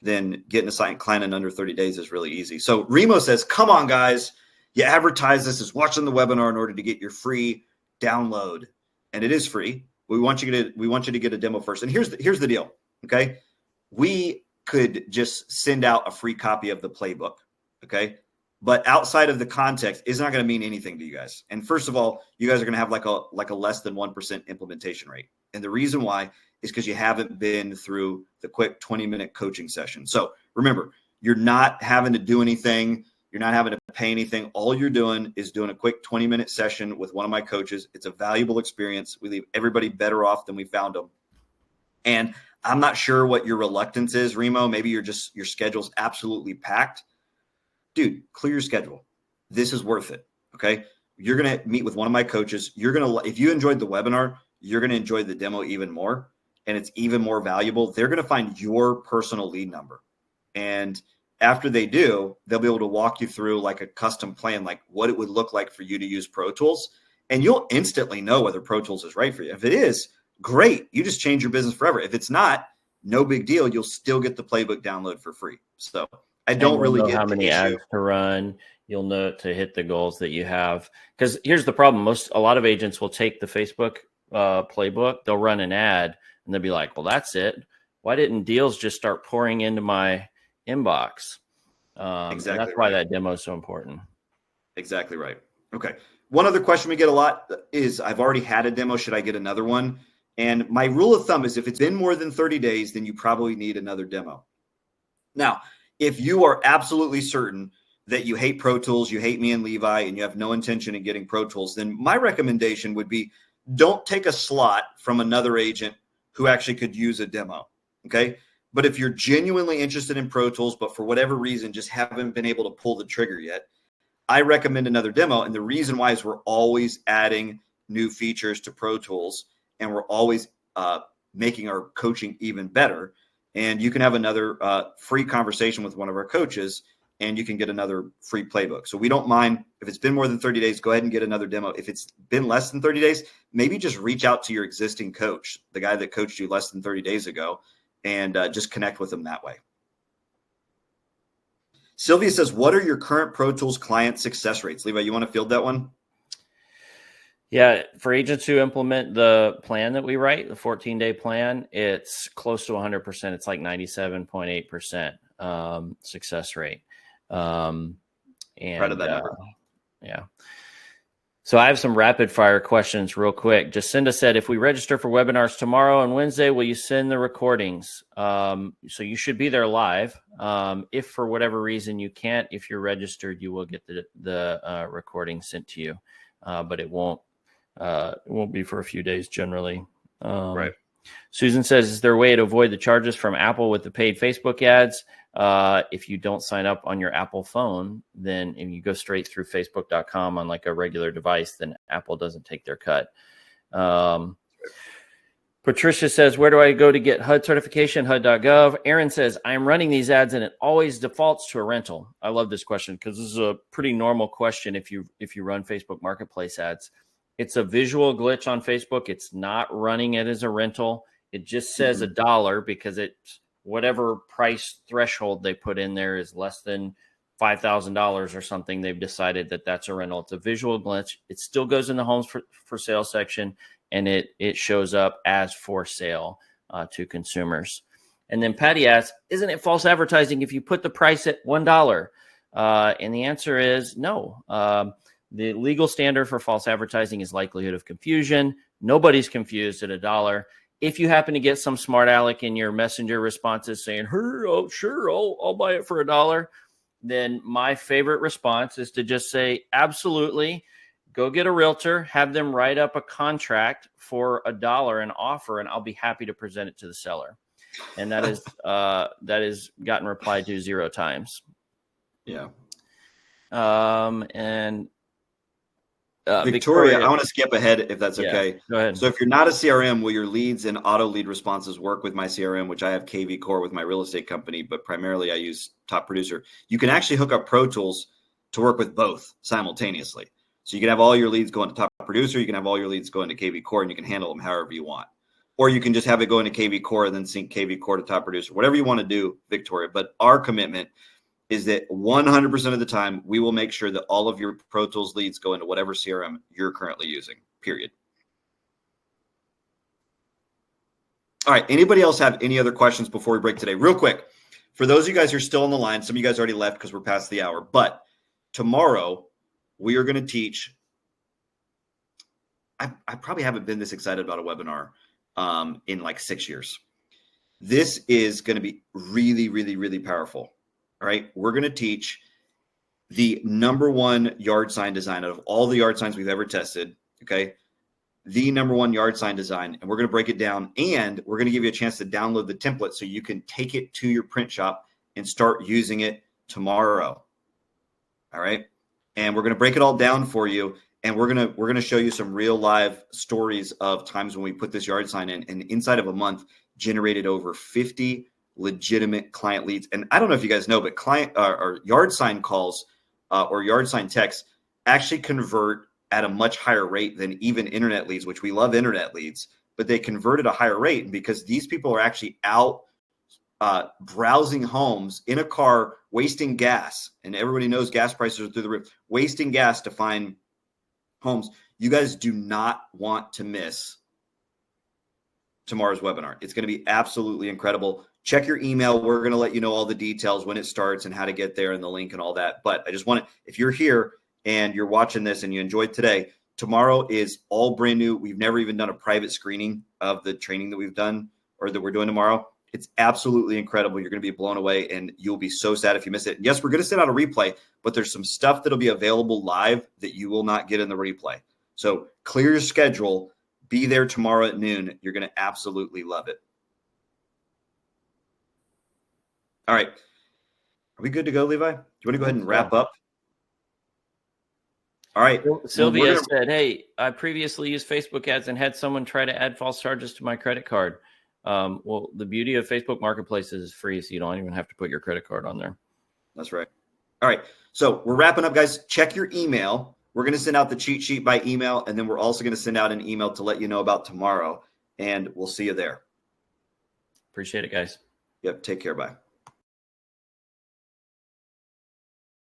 then getting a signed client in under 30 days is really easy. So Remo says, come on, guys. You advertise this as watching the webinar in order to get your free download. And it is free. We want you to get a demo first. And here's the deal. Okay. We could just send out a free copy of the playbook. Okay. But outside of the context, it's not going to mean anything to you guys. And first of all, you guys are going to have like a less than 1% implementation rate. And the reason why is because you haven't been through the quick 20-minute coaching session. So remember, you're not having to do anything. You're not having to pay anything. All you're doing is doing a quick 20-minute session with one of my coaches. It's a valuable experience. We leave everybody better off than we found them. And I'm not sure what your reluctance is, Remo. Maybe your schedule's absolutely packed. Dude, clear your schedule. This is worth it. Okay. You're going to meet with one of my coaches. If you enjoyed the webinar, you're going to enjoy the demo even more. And it's even more valuable. They're going to find your personal lead number. And after they do, they'll be able to walk you through like a custom plan, like what it would look like for you to use Pro Tools. And you'll instantly know whether Pro Tools is right for you. If it is, great. You just change your business forever. If it's not, no big deal. You'll still get the playbook download for free. So I don't really get how many ads to run. You'll know to hit the goals that you have. Because here's the problem. A lot of agents will take the Facebook playbook. They'll run an ad and they'll be like, well, that's it. Why didn't deals just start pouring into my inbox? Exactly. That's why that demo is so important. Exactly right. Okay. One other question we get a lot is, I've already had a demo. Should I get another one? And my rule of thumb is if it's been more than 30 days, then you probably need another demo. Now, if you are absolutely certain that you hate Pro Tools, you hate me and Levi, and you have no intention of getting Pro Tools, then my recommendation would be don't take a slot from another agent who actually could use a demo. Okay. But if you're genuinely interested in Pro Tools, but for whatever reason, just haven't been able to pull the trigger yet, I recommend another demo. And the reason why is we're always adding new features to Pro Tools, and we're always making our coaching even better. And you can have another free conversation with one of our coaches, and you can get another free playbook. So we don't mind if it's been more than 30 days, go ahead and get another demo. If it's been less than 30 days, maybe just reach out to your existing coach, the guy that coached you less than 30 days ago, and just connect with them that way. Sylvia says, what are your current Pro Tools client success rates? Levi, you want to field that one? Yeah, for agents who implement the plan that we write, the 14-day plan, it's close to 100%. It's like 97.8% success rate. And proud of that number. Yeah. So I have some rapid fire questions real quick. Jacinda said, if we register for webinars tomorrow and Wednesday, will you send the recordings? So you should be there live. If for whatever reason you can't, if you're registered, you will get the recording sent to you, but it won't be for a few days generally. Right. Susan says, is there a way to avoid the charges from Apple with the paid Facebook ads? If you don't sign up on your Apple phone, then if you go straight through facebook.com on like a regular device, then Apple doesn't take their cut. Patricia says, where do I go to get HUD certification? HUD.gov. Aaron says, I'm running these ads and it always defaults to a rental. I love this question because this is a pretty normal question if you run Facebook Marketplace ads. It's a visual glitch on Facebook. It's not running it as a rental. It just says $1 because it's whatever price threshold they put in there is less than $5,000 or something. They've decided that that's a rental. It's a visual glitch. It still goes in the homes for sale section, and it shows up as for sale to consumers. And then Patty asks, isn't it false advertising if you put the price at $1? And the answer is no. The legal standard for false advertising is likelihood of confusion. Nobody's confused at $1. If you happen to get some smart aleck in your messenger responses saying, oh, sure, I'll buy it for $1, then my favorite response is to just say, absolutely, go get a realtor, have them write up a contract for $1 and offer, and I'll be happy to present it to the seller. And that is gotten replied to 0 times. Yeah. And Victoria, I want to skip ahead if that's okay. Go ahead. So if you're not a CRM, will your leads and auto lead responses work with my CRM, which I have KV Core with my real estate company, but primarily I use Top Producer. You can actually hook up Pro Tools to work with both simultaneously. So you can have all your leads going to Top Producer, you can have all your leads going to KV Core, and you can handle them however you want. Or you can just have it go into KV Core and then sync KV Core to Top Producer, whatever you want to do, Victoria. But our commitment is that 100% of the time, we will make sure that all of your Pro Tools leads go into whatever CRM you're currently using, period. All right. Anybody else have any other questions before we break today? Real quick, for those of you guys who are still on the line, some of you guys already left because we're past the hour, but tomorrow we are going to teach. I probably haven't been this excited about a webinar in like 6 years. This is going to be really, really, really powerful. All right, we're going to teach the #1 yard sign design out of all the yard signs we've ever tested. Okay, the #1 yard sign design, and we're going to break it down, and we're going to give you a chance to download the template so you can take it to your print shop and start using it tomorrow. All right, and we're going to break it all down for you, and we're going to show you some real live stories of times when we put this yard sign in, and inside of a month generated over 50 legitimate client leads. And I don't know if you guys know, but client or yard sign calls or yard sign texts actually convert at a much higher rate than even internet leads, which we love internet leads, but they convert at a higher rate because these people are actually out browsing homes in a car, wasting gas. And everybody knows gas prices are through the roof, wasting gas to find homes. You guys do not want to miss tomorrow's webinar. It's going to be absolutely incredible. Check your email. We're going to let you know all the details when it starts and how to get there and the link and all that. But I just want to, if you're here and you're watching this and you enjoyed today, tomorrow is all brand new. We've never even done a private screening of the training that we've done or that we're doing tomorrow. It's absolutely incredible. You're going to be blown away and you'll be so sad if you miss it. Yes, we're going to send out a replay, but there's some stuff that'll be available live that you will not get in the replay. So clear your schedule. Be there tomorrow at noon. You're going to absolutely love it. All right. Are we good to go, Levi? Do you want to go ahead and wrap up? All right. Sylvia said, hey, I previously used Facebook ads and had someone try to add false charges to my credit card. Well, the beauty of Facebook Marketplace is free, so you don't even have to put your credit card on there. That's right. All right. So we're wrapping up, guys. Check your email. We're going to send out the cheat sheet by email, and then we're also going to send out an email to let you know about tomorrow, and we'll see you there. Appreciate it, guys. Yep. Take care. Bye.